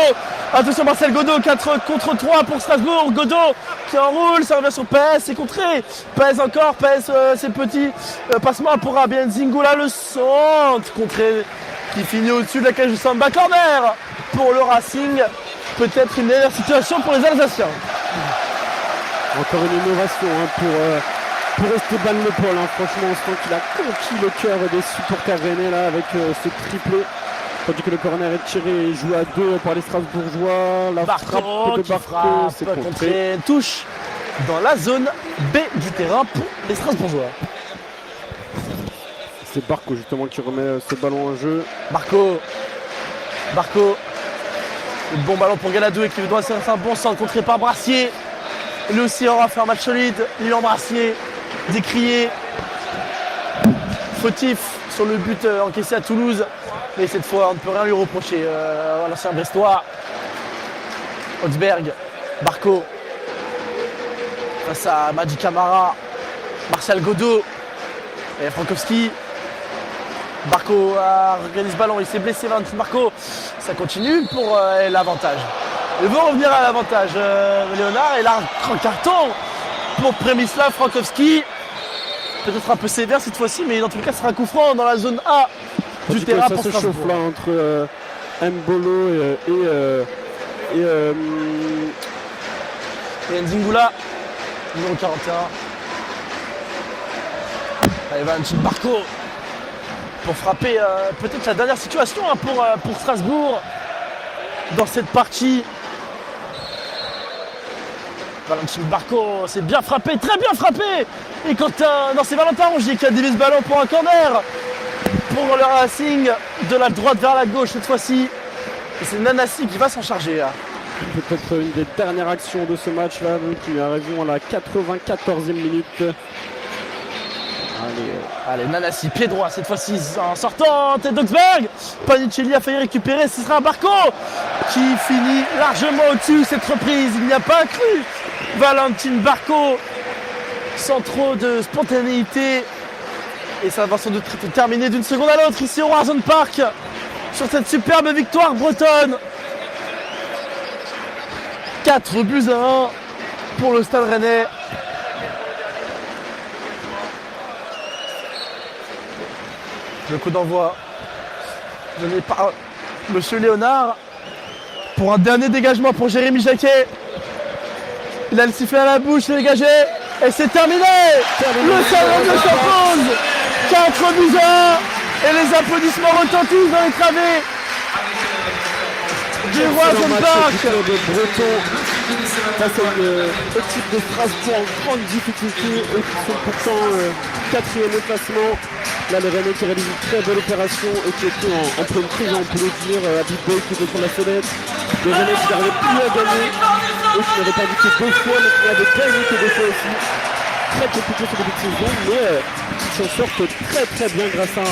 D: Attention, Marcel Godot, 4 contre 3 pour Strasbourg. Godot qui enroule, ça revient sur PS, c'est contré. PS encore, PS, c'est petit. Passement pour Abien Zingula, le centre contré qui finit au-dessus de la cage du Samba. Corner pour le Racing. Peut-être une meilleure situation pour les Alsaciens.
A: Encore une innovation pour Esteban Le Paul. Franchement, on sent qu'il a conquis le cœur des supporters rennais là, avec ce triplé. Tandis que le corner est tiré et joué à 2 par les Strasbourgeois. La
D: Barco
A: frappe de
D: qui
A: Barco,
D: frappe
A: c'est
D: contre
A: contré.
D: une touche dans la zone B du terrain pour les Strasbourgeois.
A: C'est Barco justement qui remet ce ballon en jeu.
D: Barco. Le bon ballon pour Galadou et qui doit faire un bon centre contré par Brassier. Lui aussi aura fait un match solide. Lilian Brassier décrié. Fautif sur le but encaissé à Toulouse. Mais cette fois, on ne peut rien lui reprocher à l'ancien Brestois. Augsberg, Barco. Face à Madi Camara. Martial Godot. Et Frankowski. Barco a regagné ce ballon, il s'est blessé, Valentin Barco. Ça continue pour l'avantage. Il veut revenir à l'avantage, Léonard. Et là, un carton pour Przemysław Frankowski. Peut-être un peu sévère cette fois-ci, mais dans tous les cas, ce sera un coup franc dans la zone A du terrain
A: Ça
D: pour
A: se chauffe
D: Strasbourg.
A: là entre Mbolo et
D: Nzingula, numéro 41. Allez, Valentin Barco pour frapper peut-être la dernière situation pour Strasbourg dans cette partie. Valentin Barco, c'est bien frappé, très bien frappé. Et c'est Valentin Rongier qui a dévié ce ballon pour un corner pour le Racing de la droite vers la gauche cette fois-ci. Et c'est Nanassi qui va s'en charger là.
A: peut-être une des dernières actions de ce match là, qui arrivons à la 94e minute.
D: Allez, Nanassi, pied droit cette fois-ci en sortant en tête d'Augsberg. Panicelli a failli récupérer, ce sera Barco qui finit largement au-dessus cette reprise. Il n'y a pas cru Valentin Barco sans trop de spontanéité. Et ça va sans doute être terminé d'une seconde à l'autre ici au Roazhon Park sur cette superbe victoire bretonne. 4 buts à 1 pour le Stade Rennais. Le coup d'envoi donné par Monsieur Léonard pour un dernier dégagement pour Jérémy Jacquet. Il a le sifflet à la bouche, c'est dégagé et c'est terminé. Le Stade Rennais s'impose 4 buts à 1 et les applaudissements retentissent dans les travées du Roazhon Park.
A: De Breton face à une équipe de Strasbourg en grande difficulté, eux qui sont pourtant 4e au classement. Là, les Rennais qui réalisent une très belle opération et qui étaient en pleine crise, on peut le dire. Habib Bey qui était sur la sellette. Les Rennais qui n'arrivaient plus à gagner. Eux qui n'avaient pas vu que 2 fois, mais qui n'avaient gagné que 2 fois aussi. Très compliqué sur début de saison, mais qui s'en sortent très très bien grâce à,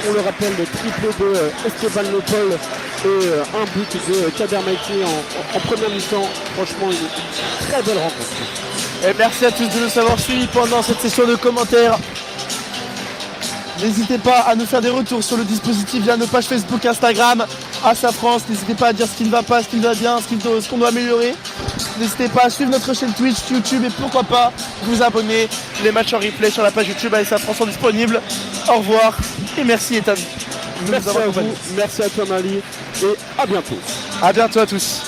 A: on le rappelle, le triplé de Esteban Le Paul et un but de Kader Maïki en première mi-temps. Franchement, une très belle rencontre.
D: Et merci à tous de nous avoir suivis pendant cette session de commentaires. N'hésitez pas à nous faire des retours sur le dispositif via nos pages Facebook, Instagram, ASA France. N'hésitez pas à dire ce qui ne va pas, ce qui va bien, ce qu'on doit améliorer. N'hésitez pas à suivre notre chaîne Twitch, YouTube et pourquoi pas vous abonner. Les matchs en replay sur la page YouTube ASA France sont disponibles. Au revoir et merci Ethan.
A: Merci à vous, merci à toi Mali et à bientôt.
D: À bientôt à tous.